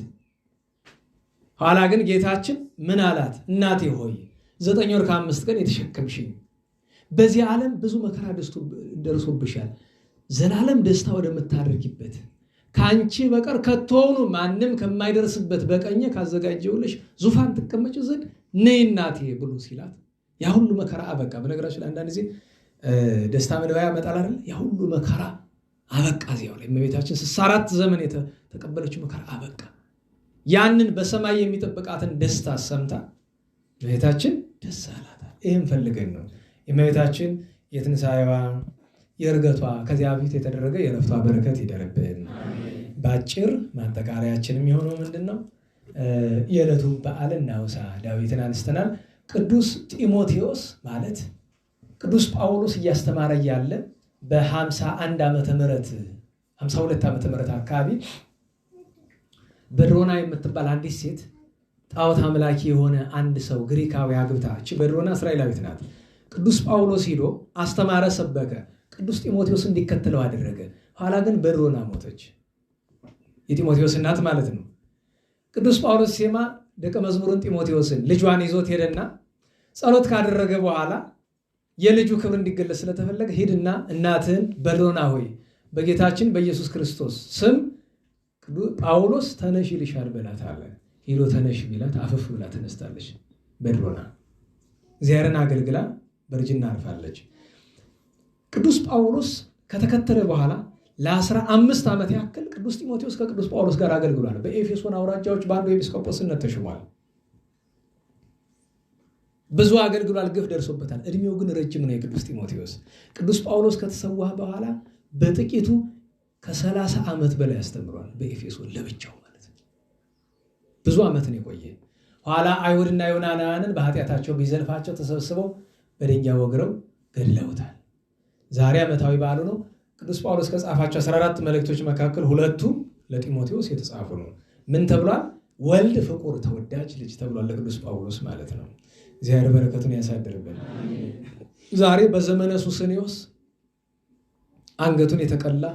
ኋላ ግን ጌታችን ምን አላት? እናቴ ሆይ 9 ወር ከ5 ቀን የተሸከምሽኝ በዚህ ዓለም ብዙ መከራ ደርሶብሻል። ዘላለም ደስታ ወደምታደርጊበት ከአንቺ በቀር ከቶውኑ ማንም ከማይደርስበት በቀኜ ካዘጋጀውልሽ ዙፋን ትቀመጭ ዘንድ ነይ እናቴ ብሎ ሲላት ያ ሁሉ መከራ አበቃ። በነገራችን ላይ አንዳንድ ጊዜ ደስታ መድባያ መጣል አይደል? ያ ሁሉ መከራ አበቃ። እዚያው ላይ እመቤታችን 64 ዘመን የተቀበለችው መከራ አበቃ። ያንን በሰማይ የሚጠብቃትን ደስታ ሰምታ እመቤታችን ደስ አላት። ይህም ፈልገን ነው የእመቤታችን የትንሣኤዋ የእርገቷ ከዚያ በፊት የተደረገ የረፍቷ በረከት ይደርብን። በአጭር ማጠቃለያችን የሚሆነው ምንድን ነው? የዕለቱ በዓል እናውሳ። ዳዊትን አንስተናል። ቅዱስ ጢሞቴዎስ ማለት ቅዱስ ጳውሎስ እያስተማረ ያለ በ51 ዓመተ ምህረት 52 ዓመተ ምህረት አካባቢ በድሮና የምትባል አንዲት ሴት ጣዖት አምላኪ የሆነ አንድ ሰው ግሪካዊ አግብታ፣ እቺ በድሮና እስራኤላዊት ናት። ቅዱስ ጳውሎስ ሂዶ አስተማረ፣ ሰበከ። ቅዱስ ጢሞቴዎስ እንዲከተለው አደረገ። ኋላ ግን በድሮና ሞተች። የጢሞቴዎስ እናት ማለት ነው። ቅዱስ ጳውሎስ ሴማ ደቀ መዝሙሩን ጢሞቴዎስን ልጇን ይዞት ሄደና ጸሎት ካደረገ በኋላ የልጁ ክብር እንዲገለጽ ስለተፈለገ ሂድና እናትህን በድሮና ሆይ በጌታችን በኢየሱስ ክርስቶስ ስም ጳውሎስ ተነሽ ይልሻል በላት አለ። ሂዶ ተነሽ ቢላት አፈፍ ብላ ተነስታለች። በድሮና እግዚአብሔርን አገልግላ በእርጅና አርፋለች። ቅዱስ ጳውሎስ ከተከተለ በኋላ ለ15 ዓመት ያክል ቅዱስ ጢሞቴዎስ ከቅዱስ ጳውሎስ ጋር አገልግሏል። በኤፌሶን አውራጃዎች በአንዱ ኤጲስቆጶስነት ተሾሟል። ብዙ አገልግሏል። ግፍ ደርሶበታል። እድሜው ግን ረጅም ነው የቅዱስ ጢሞቴዎስ። ቅዱስ ጳውሎስ ከተሰዋ በኋላ በጥቂቱ ከ30 ዓመት በላይ አስተምሯል። በኤፌሶን ለብቻው ማለት ነው። ብዙ ዓመትን የቆየ ኋላ አይሁድና ዮናናውያንን በኃጢአታቸው ቢዘልፋቸው ተሰብስበው በድንጋይ ወግረው ገድለውታል። ዛሬ ዓመታዊ በዓሉ ነው። ቅዱስ ጳውሎስ ከጻፋቸው 14 መልእክቶች መካከል 2ቱ ለጢሞቴዎስ የተጻፉ ነው። ምን ተብሏል? ወልድ ፍቁር ተወዳጅ ልጅ ተብሏል ለቅዱስ ጳውሎስ ማለት ነው። እግዚአብሔር በረከቱን ያሳድርብን። ዛሬ በዘመነ ሱስንዮስ አንገቱን የተቀላ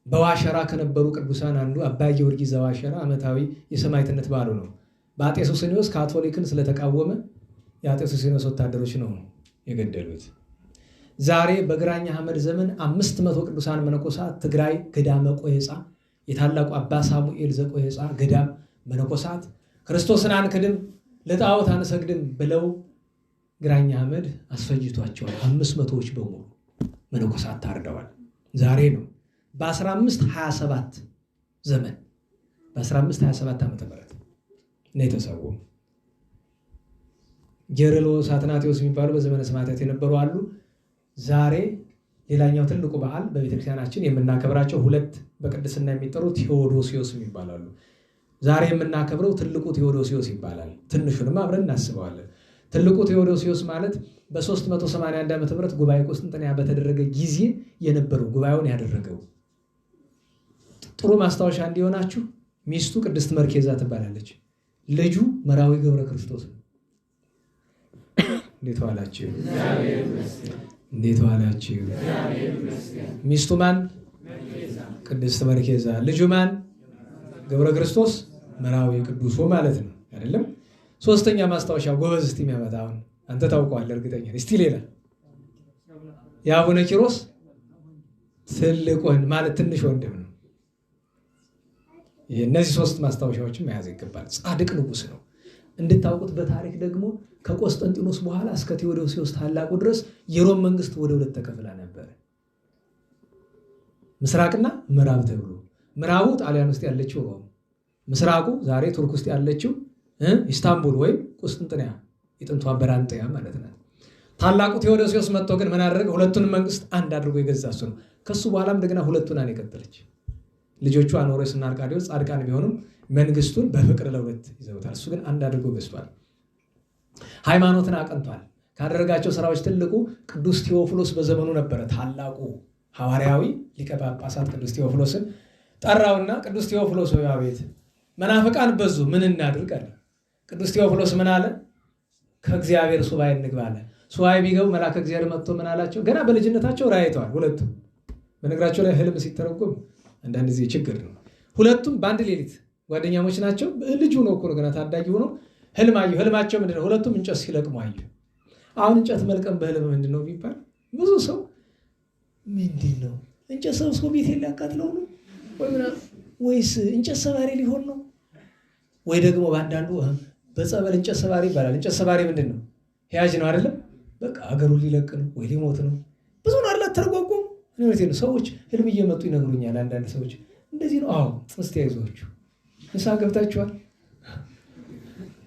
በዋሸራ ከነበሩ ቅዱሳን አንዱ አባ ጊዮርጊስ ዘዋሸራ ዓመታዊ የሰማዕትነት በዓሉ ነው። በአጤ ሱስንዮስ ካቶሊክን ስለተቃወመ የአጤ ሱስንዮስ ወታደሮች ነው የገደሉት። ዛሬ በግራኝ አህመድ ዘመን 500 ቅዱሳን መነኮሳት ትግራይ ገዳመ ቆየጻ የታላቁ አባ ሳሙኤል ዘቆየጻ ገዳም መነኮሳት ክርስቶስን አንክድም ለጣዖት አንሰግድም ብለው ግራኝ አህመድ አስፈጅቷቸዋል። 500ዎች በሙሉ መነኮሳት ታርደዋል። ዛሬ ነው በ1527 ዘመን በ1527 ዓመተ ምህረት ነው የተሰወው። ጌርሎስ አትናቴዎስ የሚባሉ በዘመነ ሰማዕታት የነበሩ አሉ። ዛሬ ሌላኛው ትልቁ በዓል በቤተክርስቲያናችን የምናከብራቸው 2 በቅድስና የሚጠሩ ቴዎዶሲዮስ ይባላሉ። ዛሬ የምናከብረው ትልቁ ቴዎዶሲዮስ ይባላል። ትንሹንም አብረን እናስበዋለን። ትልቁ ቴዎዶሲዮስ ማለት በ381 ዓመተ ምህረት ጉባኤ ቁስጥንጥንያ በተደረገ ጊዜ የነበረው ጉባኤውን ያደረገው። ጥሩ ማስታወሻ እንዲሆናችሁ ሚስቱ ቅድስት መርኬዛ ትባላለች። ልጁ መራዊ ገብረ ክርስቶስ ነው። እንዴት ዋላችሁ? እንዴት ዋላችሁ? ሚስቱ ማን? ቅድስት መርኬዛ። ልጁ ማን? ገብረ ክርስቶስ መራዊ ቅዱሱ ማለት ነው አይደለም? ሶስተኛ ማስታወሻ ጎበዝ እስቲ የሚያመጣ አሁን አንተ ታውቀዋለህ እርግጠኛ ነኝ። እስቲ ሌላ የአቡነ ኪሮስ ትልቅ ወንድ ማለት ትንሽ ወንድም ነው። እነዚህ ሶስት ማስታወሻዎችን መያዝ ይገባል። ጻድቅ ንጉስ ነው እንድታውቁት። በታሪክ ደግሞ ከቆስጠንጢኖስ በኋላ እስከ ቴዎዶሲዮስ ታላቁ ድረስ የሮም መንግስት ወደ ሁለት ተከፍላ ነበር፣ ምስራቅና ምዕራብ ተብሎ። ምዕራቡ ጣሊያን ውስጥ ያለችው ሮም፣ ምስራቁ ዛሬ ቱርክ ውስጥ ያለችው ኢስታንቡል ወይም ቁስጥንጥንያ የጥንቷ በራንጥያ ማለት ነው። ታላቁ ቴዎዶሲዮስ መጥቶ ግን ምን አደረገ? ሁለቱን መንግስት አንድ አድርጎ የገዛ እሱ ነው። ከሱ በኋላም እንደገና ሁለቱን የቀጠለች ልጆቹ አኖሬስና አርቃዲዮስ ጻድቃን ቢሆኑም መንግስቱን በፍቅር ለሁለት ይዘውታል። እሱ ግን አንድ አድርጎ ገዝቷል። ሃይማኖትን አቀንቷል። ካደረጋቸው ስራዎች ትልቁ ቅዱስ ቴዎፍሎስ በዘመኑ ነበረ። ታላቁ ሐዋርያዊ ሊቀ ጳጳሳት ቅዱስ ቴዎፍሎስን ጠራውና ቅዱስ ቴዎፍሎስ ሆይ አቤት፣ መናፍቃን በዙ፣ ምን እናድርግ አለ። ቅዱስ ቴዎፍሎስ ምን አለ? ከእግዚአብሔር ሱባኤ እንግባ አለ። ሱባኤ ቢገቡ መልአከ እግዚአብሔር መጥቶ ምን አላቸው? ገና በልጅነታቸው ራእይተዋል ሁለቱም። በነገራቸው ላይ ህልም ሲተረጎም አንዳንድ ጊዜ ችግር ነው። ሁለቱም በአንድ ሌሊት ጓደኛሞች ናቸው። ልጅ ሆኖ እኮ ነው ገና ታዳጊ ሆኖ ህልም አዩ። ህልማቸው ምንድን ነው? ሁለቱም እንጨት ሲለቅሙ አዩ። አሁን እንጨት መልቀም በህልም ምንድን ነው ቢባል ብዙ ሰው ምንድን ነው እንጨት ሰብስቦ ቤት ሊያቃጥለው ነው ወይስ እንጨት ሰባሪ ሊሆን ነው? ወይ ደግሞ በአንዳንዱ በጸበል እንጨት ሰባሪ ይባላል። እንጨት ሰባሪ ምንድን ነው? ያጅ ነው አይደለም? በቃ አገሩን ሊለቅ ነው ወይ ሊሞት ነው። ብዙ ነው አላት ተረጓጉም ነው። ሰዎች ህልም እየመጡ ይነግሩኛል። አንዳንድ ሰዎች እንደዚህ ነው። አዎ እስቲ አይዟችሁ ንሳ ገብታችኋል።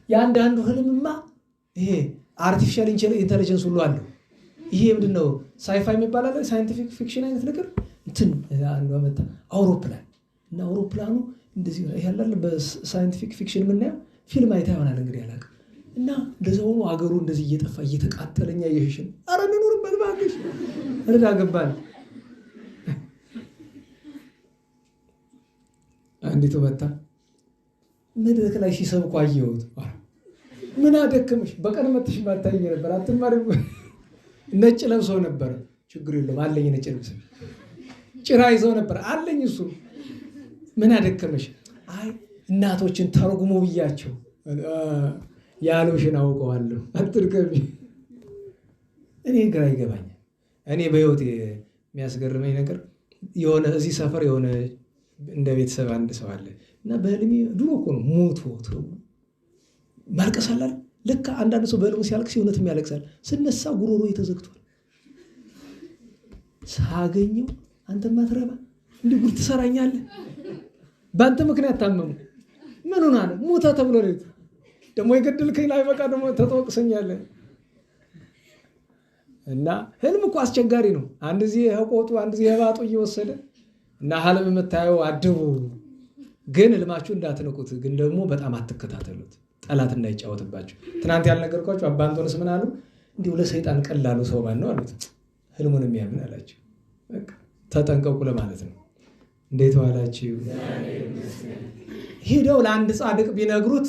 የአንዳንዱ ህልምማ ይሄ አርቲፊሻል ኢንተለጀንስ ሁሉ አለው። ይሄ ምንድን ነው? ሳይፋይ የሚባል አለ፣ ሳይንቲፊክ ፊክሽን አይነት ነገር እንትን አንዱ አመጣ አውሮፕላን እና አውሮፕላኑ እንደዚህ ነው ያላል። በሳይንቲፊክ ፊክሽን የምናየው ፊልም አይታ ይሆናል እንግዲህ አላውቅም። እና እንደዛ ሆኖ አገሩ እንደዚህ እየጠፋ እየተቃጠለኛ ይሽን አረ እንኑር በግባግሽ እርዳ ገባን። አንዲቱ መጣ መድረክ ላይ ሲሰብኩ አየሁት። ምን አደከመሽ? በቀን መጥሽ ማታየኝ ነበር አትማሪ። ነጭ ለብሰው ነበር። ችግር የለም አለኝ ነጭ ልብስ። ጭራ ይዘው ነበር አለኝ። እሱ ምን አደከመሽ? አይ እናቶችን ተርጉሙ ብያቸው ያሉሽን አውቀዋለሁ አትርከቢ። እኔ ግራ ይገባኛል። እኔ በህይወት የሚያስገርመኝ ነገር የሆነ እዚህ ሰፈር የሆነ እንደ ቤተሰብ አንድ ሰው አለ እና በህልሜ ድሮ እኮ ነው ሞቶ ማልቀስ አላል። ልክ አንዳንድ ሰው በህልሙ ሲያለቅስ እውነትም ያለቅሳል። ስነሳ ጉሮሮ ተዘግቷል። ሳገኘው አንተ ማትረባ እንዲህ ጉድ ትሰራኛለህ፣ በአንተ ምክንያት ታመሙ። ምን ሆነ አለ። ሞታ ተብሎ ነው ደግሞ የገደልከኝ ላይ በቃ ደግሞ ተጠወቅሰኛለህ። እና ህልም እኮ አስቸጋሪ ነው። አንድ ጊዜ ህቆጡ አንድ ጊዜ ህባጡ እየወሰደ እና ህልም የምታየው አድቡ። ግን ህልማችሁ እንዳትንቁት፣ ግን ደግሞ በጣም አትከታተሉት፣ ጠላት እንዳይጫወትባችሁ። ትናንት ያልነገርኳችሁ አባ አንቶንስ ምን አሉ? እንዲሁ ለሰይጣን ቀላሉ ሰው ማን ነው አሉት። ህልሙን የሚያምን አላቸው። በቃ ተጠንቀቁ ለማለት ነው። እንዴት ዋላችሁ? ሄደው ለአንድ ጻድቅ ቢነግሩት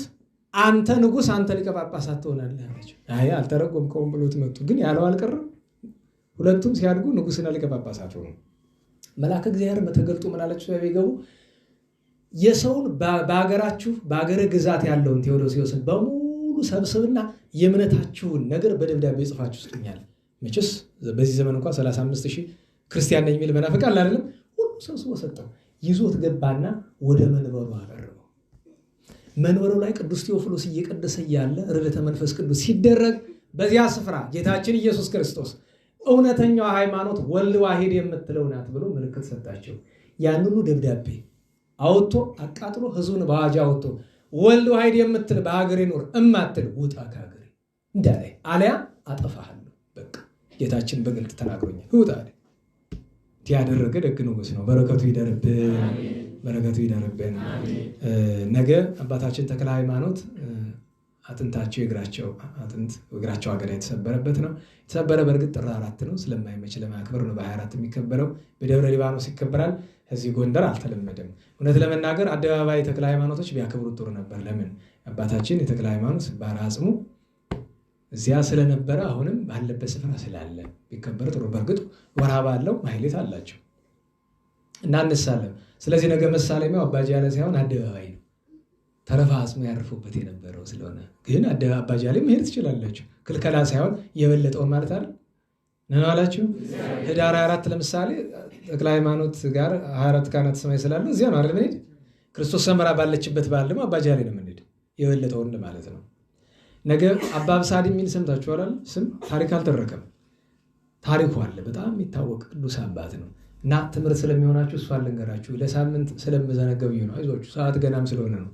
አንተ ንጉስ አንተ ሊቀ ጳጳሳት ትሆናለህ አላቸው። አይ አልተረጎምከውም ብሎት መጡ። ግን ያለው አልቀረም። ሁለቱም ሲያድጉ ንጉስና ሊቀ ጳጳሳት ሆኑ። መልአከ እግዚአብሔር ተገልጦ ምን አላቸው? ያይገቡ የሰውን በአገራችሁ በአገረ ግዛት ያለውን ቴዎዶሲዮስን በሙሉ ሰብስብና የእምነታችሁን ነገር በደብዳቤ ጽፋችሁ ስጡኛል። መቼስ በዚህ ዘመን እንኳን 35,000 ክርስቲያን ነኝ የሚል መናፍቅ አለ አይደለም? ሁሉ ሰብስቦ ሰጠው። ይዞት ገባና ወደ መንበሩ አቀረበው። መንበሩ ላይ ቅዱስ ቴዎፍሎስ እየቀደሰ ያለ ርደተ መንፈስ ቅዱስ ሲደረግ በዚያ ስፍራ ጌታችን ኢየሱስ ክርስቶስ እውነተኛው ሃይማኖት ወልድ ዋሂድ የምትለው ናት ብሎ ምልክት ሰጣቸው። ያንኑ ደብዳቤ አውጥቶ አቃጥሎ ህዝቡን በአዋጅ አውጥቶ ወልድ ዋሂድ የምትል በሀገሬ ኖር እማትል ውጣ ከሀገሬ እንዳለ አለያ አጠፋሃለሁ። በቃ ጌታችን በግልጥ ተናግሮኛል። ውጣ አለ። ያደረገ ደግ ንጉስ ነው። በረከቱ ይደርብን፣ በረከቱ ይደርብን። ነገ አባታችን ተክለ ሃይማኖት አጥንታቸው እግራቸው አገዳ የተሰበረበት ነው። የተሰበረ በእርግጥ ጥር 4 ነው፣ ስለማይመች ለማክበር ነው በ24 የሚከበረው። በደብረ ሊባኖስ ይከበራል። እዚህ ጎንደር አልተለመደም። እውነት ለመናገር አደባባይ ተክለ ሃይማኖቶች ቢያከብሩት ጥሩ ነበር። ለምን አባታችን የተክለ ሃይማኖት ባለ አጽሙ እዚያ ስለነበረ አሁንም ባለበት ስፍራ ስላለ ቢከበር ጥሩ። በእርግጥ ወርሃ ባለው ማህሌት አላቸው እና እንሳለም። ስለዚህ ነገ መሳለሚያው አባጃሌ ሳይሆን አደባባይ ነው። ተረፈ አጽሙ ያርፉበት የነበረው ስለሆነ ግን አባጃሌ መሄድ ትችላላችሁ። ክልከላ ሳይሆን የበለጠውን ማለት አይደል ነው አላችሁ። ህዳር 24 ለምሳሌ ተክለ ሃይማኖት ጋር 24 ካህናተ ሰማይ ስላሉ እዚያ ነው አይደል መሄድ። ክርስቶስ ሰምራ ባለችበት በዓል ደግሞ አባጃሌ ነው የምንሄድ፣ የበለጠውን ማለት ነው። ነገ አባ አብሳዲ የሚል ሰምታችኋል። ስም ታሪክ አልተረከም፣ ታሪኩ አለ። በጣም የሚታወቅ ቅዱስ አባት ነው እና ትምህርት ስለሚሆናችሁ እሷን ልንገራችሁ። ለሳምንት ስለምዘነገብ ነው። አይዟችሁ፣ ሰዓት ገናም ስለሆነ ነው፣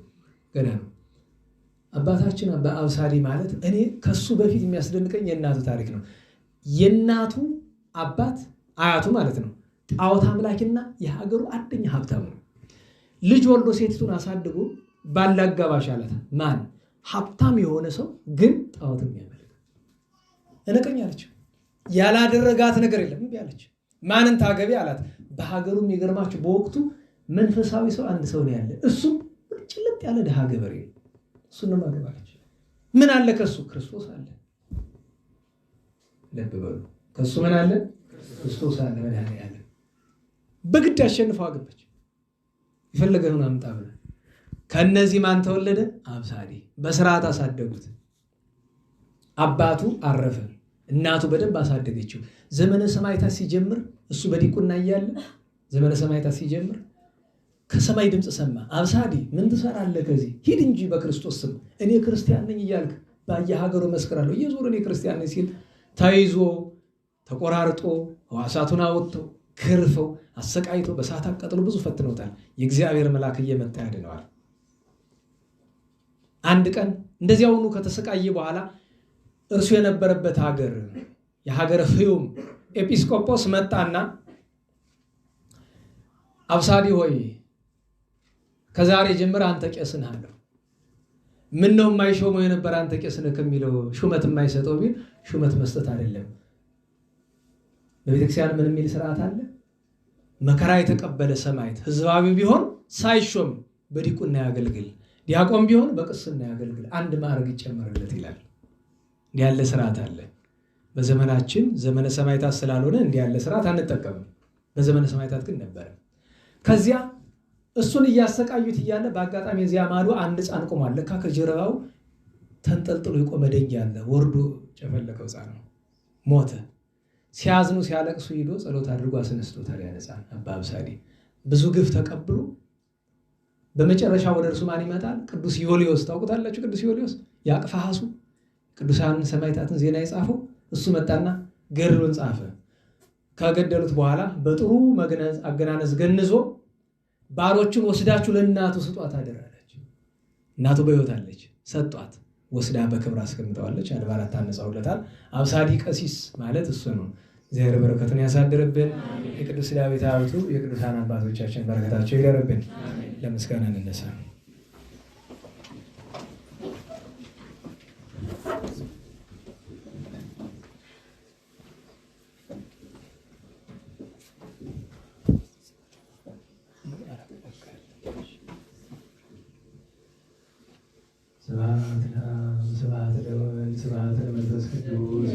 ገና ነው። አባታችን አባ አብሳዲ ማለት እኔ ከሱ በፊት የሚያስደንቀኝ የእናቱ ታሪክ ነው። የእናቱ አባት አያቱ ማለት ነው ጣዖት አምላኪና የሀገሩ አንደኛ ሀብታም ነው። ልጅ ወልዶ ሴቲቱን አሳድጎ ባላጋባሽ አላት። ማን ሀብታም የሆነ ሰው ግን ጣዖት የሚያመልክ እነቀኝ አለች። ያላደረጋት ነገር የለም እምቢ አለች። ማንን ታገቢ አላት። በሀገሩ የሚገርማችሁ በወቅቱ መንፈሳዊ ሰው አንድ ሰው ነው ያለ፣ እሱም ጭልጥ ያለ ድሃ ገበሬ ነው። እሱንም አገባለች። ምን አለ ከሱ? ክርስቶስ አለ። ልብ በሉ፣ ከሱ ምን አለ? ክርስቶስ አለ። መድኃኒዓለም በግድ አሸንፈው አገባች። የፈለገውን አምጣ ብላ። ከነዚህ ማን ተወለደ? አብሳዲ። በስርዓት አሳደጉት። አባቱ አረፈ፣ እናቱ በደንብ አሳደገችው። ዘመነ ሰማዕታት ሲጀምር እሱ በዲቁና እያለ ዘመነ ሰማዕታት ሲጀምር ከሰማይ ድምፅ ሰማ። አብሳዲ ምን ትሰራለህ? ከዚህ ሂድ እንጂ በክርስቶስ ስም እኔ ክርስቲያን ነኝ እያልክ በየሀገሩ መስክራለሁ። እየዞረ እኔ ክርስቲያን ነኝ ሲል ተይዞ ተቆራርጦ ሕዋሳቱን አወጥተው ገርፈው አሰቃይተው በእሳት አቃጥለው ብዙ ፈትነውታል። የእግዚአብሔር መልአክ እየመጣ ያድነዋል። አንድ ቀን እንደዚያውኑ ከተሰቃየ በኋላ እርሱ የነበረበት ሀገር የሀገረ ፍዩም ኤጲስቆጶስ መጣና አብሳዲ ሆይ ከዛሬ ጀምር አንተ ቄስ ነህ አለው። ምን ነው የማይሾመው የነበረ አንተ ቄስ ነህ ከሚለው ሹመት የማይሰጠው ቢል ሹመት መስጠት አይደለም። በቤተክርስቲያን ምን የሚል ስርዓት አለ? መከራ የተቀበለ ሰማዕት ህዝባዊ ቢሆን ሳይሾም በዲቁና ያገልግል፣ ዲያቆን ቢሆን በቅስና ያገልግል፣ አንድ ማዕረግ ይጨመርለት ይላል። እንዲህ ያለ ስርዓት አለ። በዘመናችን ዘመነ ሰማዕታት ስላልሆነ እንዲህ ያለ ስርዓት አንጠቀምም። በዘመነ ሰማዕታት ግን ነበረ። ከዚያ እሱን እያሰቃዩት እያለ በአጋጣሚ እዚያ ማዶ አንድ ሕፃን ቆሟል። ለካ ከጀርባው ተንጠልጥሎ የቆመ ደንጊያ አለ። ወርዶ ጨፈለቀው። ሕፃን ነው፣ ሞተ። ሲያዝኑ ሲያለቅሱ ሂዶ ጸሎት አድርጎ አስነስቶታል። ያን ሕፃን አባ አብሳዲ ብዙ ግፍ ተቀብሎ በመጨረሻ ወደ እርሱ ማን ይመጣል? ቅዱስ ዮልዮስ። ታውቁታላችሁ? ቅዱስ ዮልዮስ ያቅፋሐሱ ቅዱሳን ሰማዕታትን ዜና የጻፈው እሱ መጣና ገድሉን ጻፈ። ከገደሉት በኋላ በጥሩ አገናነዝ ገንዞ ባሮቹን ወስዳችሁ ለእናቱ ስጧት አደራለች። እናቱ በሕይወት አለች። ሰጧት። ወስዳ በክብር አስቀምጠዋለች። አድባራት ታነጻውለታል። አብሳዲ ቀሲስ ማለት እሱ ነው። እግዚአብሔር በረከቱን ያሳድርብን። የቅዱስ ዳዊት ሀብቱ የቅዱሳን አባቶቻችን በረከታቸው ይደርብን። ለምስጋና እንነሳ። ስብሐት ለወልድ ስብሐት ለመንፈስ ቅዱስ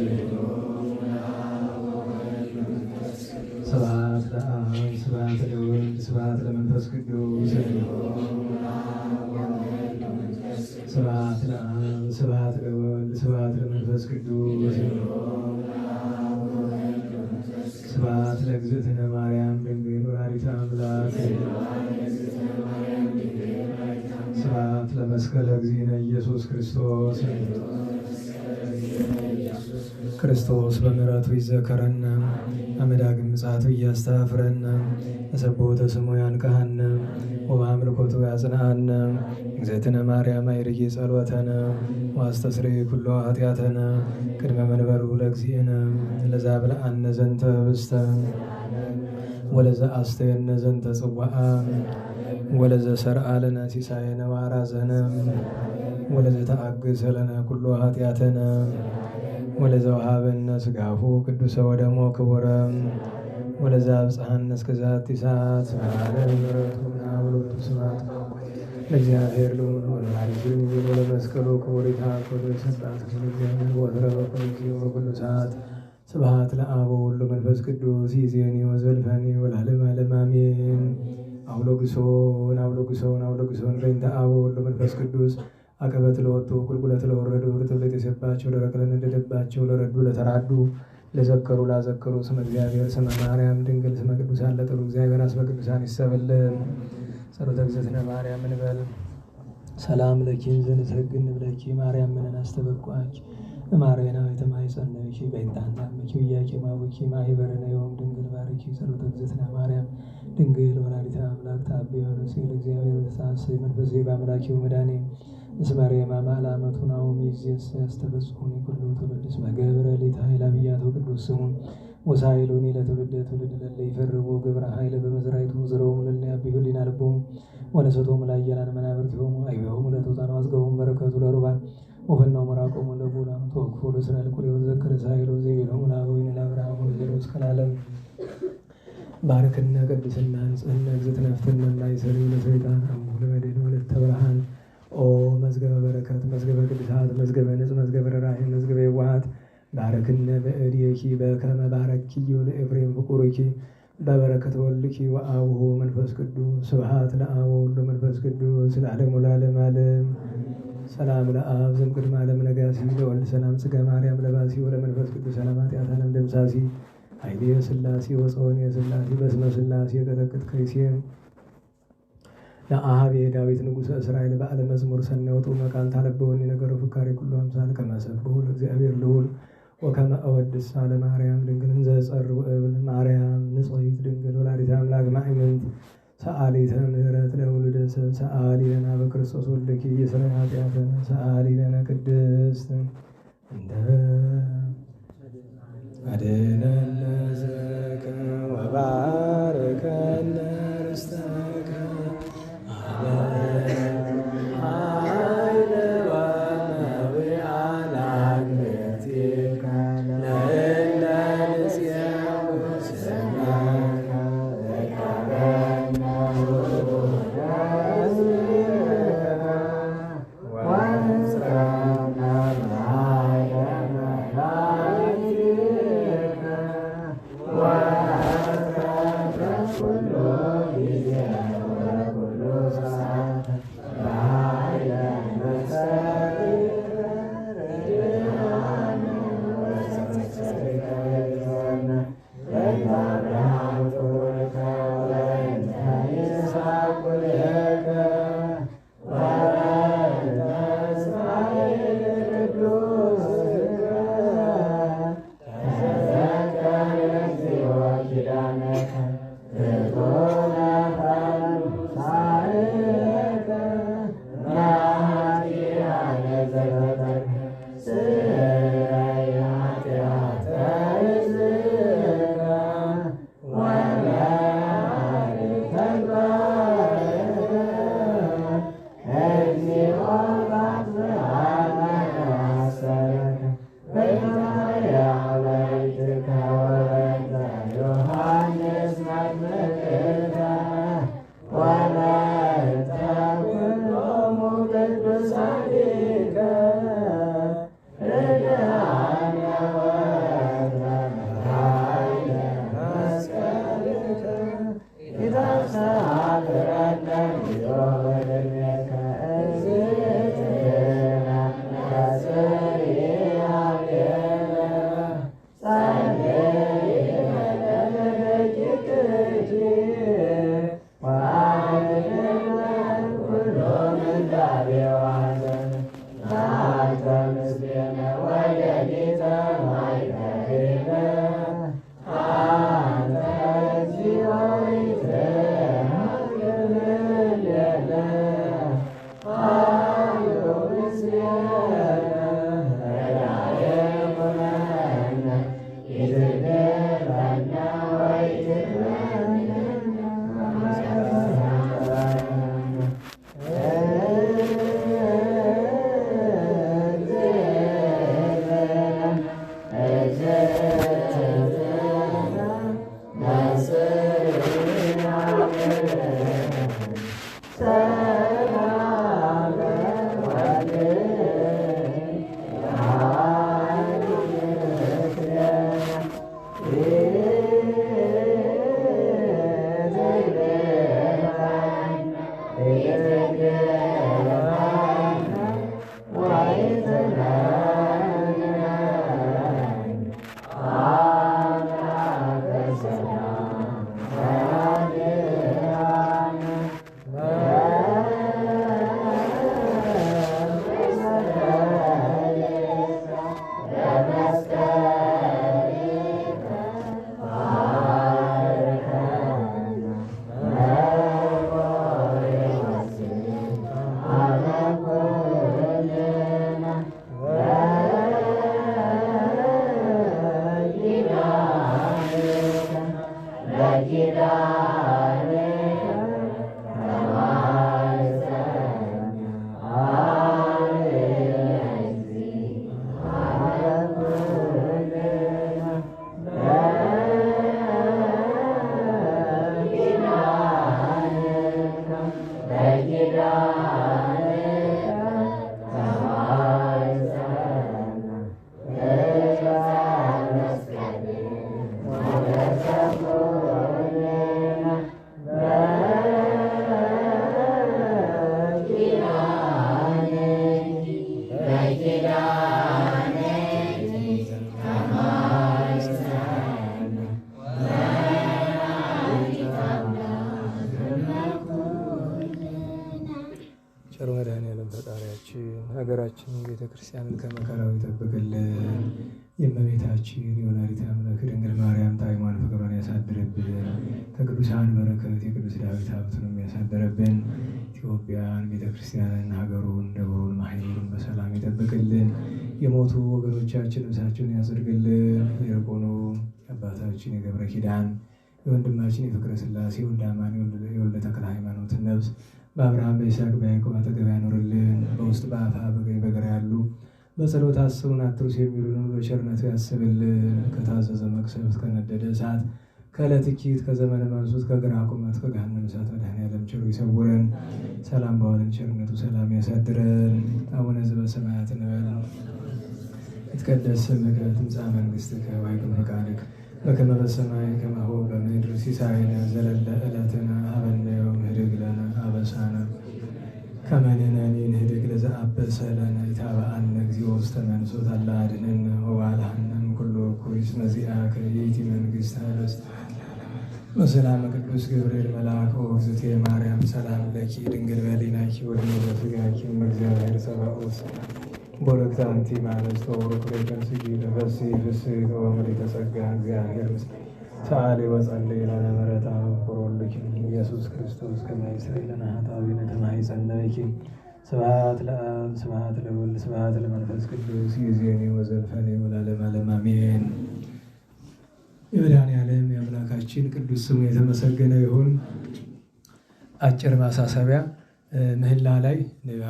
ስብሐት ለአብ ስብሐት ለወልድ ስብሐት ለመንፈስ ቅዱስ ስብሐት ለአብ ስብሐት ለወልድ ስብሐት ለመንፈስ ቅዱስ ስብሐት ለእግዝእትነ ማርያም ድንግል ወላዲተ አምላክ ስብሐት ለመስቀለ እግዚእነ ኢየሱስ ክርስቶስ ክርስቶስ በምሕረቱ ይዘከረነ አመዳግም ምጽአቱ እያስተፍረነ ተሰቦተ ስሙ ያንቀሐነ ወበአምልኮቱ ያጽንዓነ እግዝእትነ ማርያም አይርጊ ጸሎተነ ወአስተስርይ ኩሎ ኃጢአተነ ቅድመ መንበሩ ለእግዚእነ ለዘአብልዐነ ዘንተ ህብስተ ወለዘአስተየነ ዘንተ ጽዋዓ ወለዘሰርዐ ለነ ሲሳየነ ወአራዘነ ወለዘተአግሰ ለነ ኩሎ ኃጢአተነ ወለዘወሀበነ ሥጋሁ ቅዱሰ ወደሞ ክቡረ ወለዘአብጽሐነ እስከ ዛቲ ሰዓት ስብሐት ለምሕረቱ ወለወላዲቱ ስብሐት ለእግዚአብሔር ለሆነ ወላዲቱ ድንግል ለመስቀሉ ክቡሪታ ኮዶ የሰጣት እግዚአብሔር ወትረ በኩሉ ሰዓት ስብሐት ለአብ ወወልድ ወመንፈስ ቅዱስ ይእዜኒ ወዘልፈኒ ወለዓለመ ዓለም አሜን። አውሎግሶን አውሎግሶን አውሎግሶን በእንተ አብ ወወልድ ወመንፈስ ቅዱስ አቀበት ለወጡ ቁልቁለት ለወረዱ ርትብ ለተሰባቸው ለረቅ ለነደደባቸው ለረዱ ለተራዱ ለዘከሩ ላዘከሩ ስመ እግዚአብሔር ስመ ማርያም ድንግል ስመ ቅዱሳን ለጥሩ እግዚአብሔር አስበ ቅዱሳን ይሰብልን። ጸሎተ እግዝእትነ ማርያም እንበል። ሰላም ለኪን ዘንሰግድ ንብለኪ ማርያም ምንን አስተበቋች ማርያና የተማይጸነኪ በእንታንታምኪ ውያቄ ማቡኪ ማይበረነ የሆም ድንግል ባርኪ። ጸሎተ እግዝእትነ ማርያም ድንግል ወላዲተ አምላክ ታቤ ሲል እግዚአብሔር ተሳስ መንፈሴ በአምላኪው መድኃኔ እስመሬ ማማል አመቱን አሁን ይዜስ ያስተበጽሁን ኩሉ ትውልድ እስመ ገብረ ሊተ ኃይለ አብያቶ ቅዱስ ስሙን ወሳይሉኒ ለትውልደ ትውልድ ለለ ይፈርቡ ግብረ ኃይለ በመዝራይቱ ዝረውም ለለ ያብዩ ሊና ልቦሙ ወለሰቶም ላየላን መናብርቲሆሙ አይቤሆሙ ለተውጣን አዝገቡም በረከቱ ለሩባን ወፈናው መራቆሙ ለቡላን ተወክፎ ለእስራኤል ኩል ወዘክር ሳይሉ ዜቤሎሙ ለአበዊነ ለአብርሃሙ ለዘሩ እስከ ለዓለም ባርክነ ቅድስና ንጽህና እግዝእትነ ፍትነ ማይሰሪ ለሰይጣን አሙ ለመድኅን ወለተ ብርሃን ኦ መዝገበ በረከት መዝገበ ቅዱሳት መዝገበ ንጽሕ መዝገበ ርኅራኄ መዝገበ የዋሃት ባረክነ በእድየኪ በከመ ባረኪዮ ለኤፍሬም ፍቁርኪ በበረከተ ወልድኪ ወአቡሁ መንፈስ ቅዱስ ስብሐት ለአብ ወወልድ ወመንፈስ ቅዱስ ለዓለሙ ለዓለም ዓለም። ሰላም ለአብ ዘእምቅድመ ዓለም ነጋሲ ለወልድ ሰላም ጽገ ማርያም ለባሲ ወለመንፈስ ቅዱስ ሰላም ኃጢአት ዓለም ደምሳሲ ኃይሌ ሥላሴ ወፀወኔ ሥላሴ በስመ ሥላሴ ቀጠቅጥ ከይሴም ለአሃብ የዳዊት ንጉሠ እስራኤል በዓለ መዝሙር ሰናወጡ መቃን ታለበወኒ ነገረ ፍካሬ ኩሉ አምሳል ከመሰብሑ ለእግዚአብሔር ልዑል ወከመ አወድሳ ለማርያም ድንግል እንዘ ጸርው እብል ማርያም ንጽሕት ድንግል ወላዲተ አምላክ ማእመንት ሰአሊተ ምሕረት ለውሉደ ሰብ ሰአሊ ለነ በክርስቶስ ወልድኪ ኢየሱስ ኃጢአተነ ሰአሊ ለነ ቅድስት እንደ አድኅነነ ዘከ ወባርከነ ርስተከ ሰላም ቸር መድኃኔዓለም ፈጣሪያችን ሀገራችንን ቤተክርስቲያንን ከመከራው ይጠብቅልን። የእመቤታችን የወላዲተ አምላክ ድንግል ማርያም ጣዕሟን ፍቅሯን ያሳድርብን። ከቅዱሳን በረከት የቅዱስ ዳዊት ሀብቱንም ያሳድርብን። ኢትዮጵያን ቤተክርስቲያንን ሀገሩን ደብሩን ማህበሩን በሰላም ይጠብቅልን። የሞቱ ወገኖቻችን ነፍሳቸውን ያጽድቅልን። የርቆኑ አባታችን የገብረ ኪዳን የወንድማችን የፍቅረ ሥላሴ ወልደ አማን የወልደ ተክለ ሃይማኖትን ነፍስ በአብርሃም በይስሐቅ በያዕቆብ አጠገብ ያኖርልን። በውስጥ በአፋ በቀኝ በግራ ያሉ በጸሎት አስቡን አትርሱ የሚሉን በቸርነቱ ያስብልን። ከታዘዘ መቅሰፍት ከነደደ እሳት ከዕለት እኪት ከዘመነ መንሱት ከግራ ቁመት ከገሃነመ እሳት መድኃኔዓለም ቸሩ ይሰውረን። ሰላም በዋለን ቸርነቱ ሰላም ያሳድረን። አቡነ ዘበሰማያት እንበል። ይትቀደስ ስምከ ትምጻእ መንግሥትከ ወይኩን ፈቃድከ በከመ በሰማይ ከማሁ በምድር ሲሳየነ ዘለለ ዕለትነ ሀበነ ዮም ህድግ ለነ አበሳነ ከመ ንሕነኒ ንህድግ ለዘአበሰ ለነ ኢታብአነ እግዚኦ ውስተ መንሱት አላ አድኅነነ ወባልሐነ እምኩሉ እኩይ እስመ ዚአከ ይእቲ መንግሥት ኃይለ ወሰላም ቅዱስ ገብርኤል መልአክ እግዝእትየ ማርያም ሰላም ለኪ ድንግል በኅሊናኪ ወድንግል በሥጋኪ እም እግዚአብሔር ጸባኦት ቦረክት አንቲ እምአንስት ወቡሩክ ፍሬ ከርሥኪ ተፈሥሒ ፍሥሕት ወምልዕተ ጸጋ እግዚአብሔር ምስለ ሰአሊ ወጸልይ ለነ ምሕረተ ወኩሎኪ ኢየሱስ ክርስቶስ ከመ ይስረይ ለነ ኃጣውኢነ ተማኅፀነ ብኪ ስብሐት ለአብ ስብሐት ለወልድ ስብሐት ለመንፈስ ቅዱስ ይእዜኒ ወዘልፈኒ ወለዓለመ ዓለም አሜን። የመድኃኔዓለም የአምላካችን ቅዱስ ስሙ የተመሰገነ ይሁን። አጭር ማሳሰቢያ ምህላ ላይ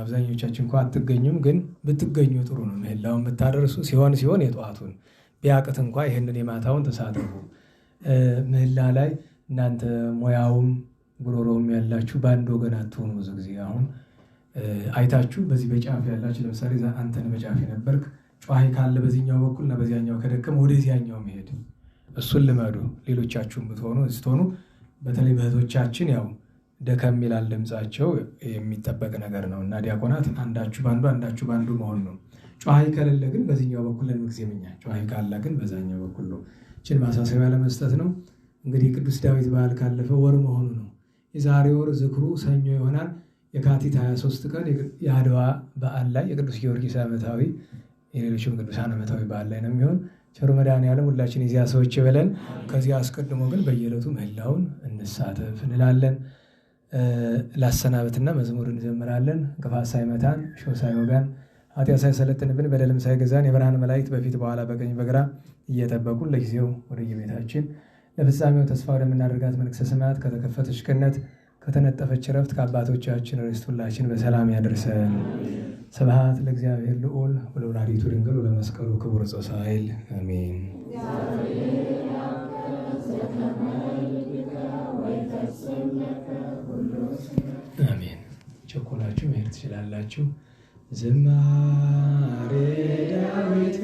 አብዛኞቻችን እንኳ አትገኙም፣ ግን ብትገኙ ጥሩ ነው። ምህላውን የምታደርሱ ሲሆን የጠዋቱን ቢያቅት እንኳ ይህንን የማታውን ተሳተፉ። ምህላ ላይ እናንተ ሙያውም ጉሮሮውም ያላችሁ በአንድ ወገን አትሆኑ። ብዙ ጊዜ አሁን አይታችሁ በዚህ በጫፍ ያላችሁ ለምሳሌ አንተን በጫፍ የነበርክ ጨዋሂ ካለ በዚህኛው በኩልና በዚያኛው ከደከመ ወደዚያኛው መሄድ እሱን ልመዱ። ሌሎቻችሁም ብትሆኑ ስትሆኑ በተለይ በእህቶቻችን ያው ደከም ይላል ድምጻቸው የሚጠበቅ ነገር ነው እና ዲያቆናት አንዳችሁ ባንዱ አንዳችሁ ባንዱ መሆን ነው። ጨዋሂ ከሌለ ግን በዚህኛው በኩል ለምግዚምኛ ጨዋሂ ካለ ግን በዛኛው በኩል ነው። እችን ማሳሰቢያ ለመስጠት ነው። እንግዲህ ቅዱስ ዳዊት በዓል ካለፈ ወር መሆኑ ነው። የዛሬ ወር ዝክሩ ሰኞ ይሆናል። የካቲት 23 ቀን የአድዋ በዓል ላይ የቅዱስ ጊዮርጊስ ዓመታዊ የሌሎችም ቅዱሳን ዓመታዊ በዓል ላይ ነው የሚሆን። ቸሩ መድኃኔዓለም ሁላችን የዚያ ሰዎች ይበለን። ከዚያ አስቀድሞ ግን በየዕለቱ ምህላውን እንሳተፍ እንላለን። ላሰናበትና መዝሙር እንዘምራለን። እንቅፋት ሳይመታን እሾህ ሳይወጋን ኃጢአት ሳይሰለጥንብን በደልም ሳይገዛን የብርሃን መላእክት በፊት በኋላ በቀኝ በግራ እየጠበቁን ለጊዜው ወደየቤታችን ለፍጻሜው ተስፋ ወደምናደርጋት መንግሥተ ሰማያት ከተከፈተች ገነት ከተነጠፈች ዕረፍት ከአባቶቻችን ርስት ሁላችን በሰላም ያደርሰን። ስብሐት ለእግዚአብሔር ልዑል ወለወላዲቱ ድንግል ወለመስቀሉ ክቡር ጻሳይል አሜን። አሜን። ቸኮላችሁ መሄድ ትችላላችሁ። ዝማሬ ዳዊት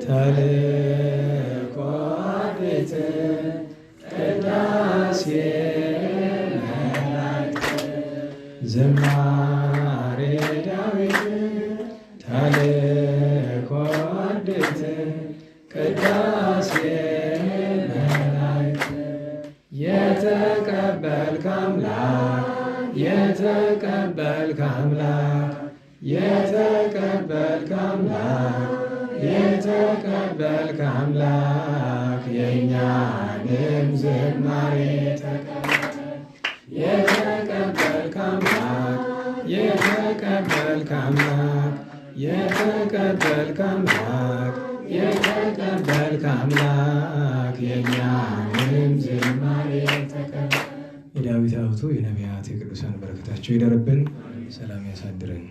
ተልእኮ ቤት ቅዳሴ መላእክት ዝማሬ ዳዊት ተልእኮ ቤት ቅዳሴ መላእክት የተቀበልክ አምላክ የተቀበልክ አምላክ የተቀበልክ አምላክ የተቀበልክ አምላክ የእኛንም ዝማሬ የተቀበልክ አምላክ የተቀበልክ አምላክ የተቀበልክ አምላክ የተቀበልክ አምላክ የእኛንም ዝማሬ የነቢያት የቅዱሳን በረከታቸው ይደርብን። ሰላም ያሳድረን።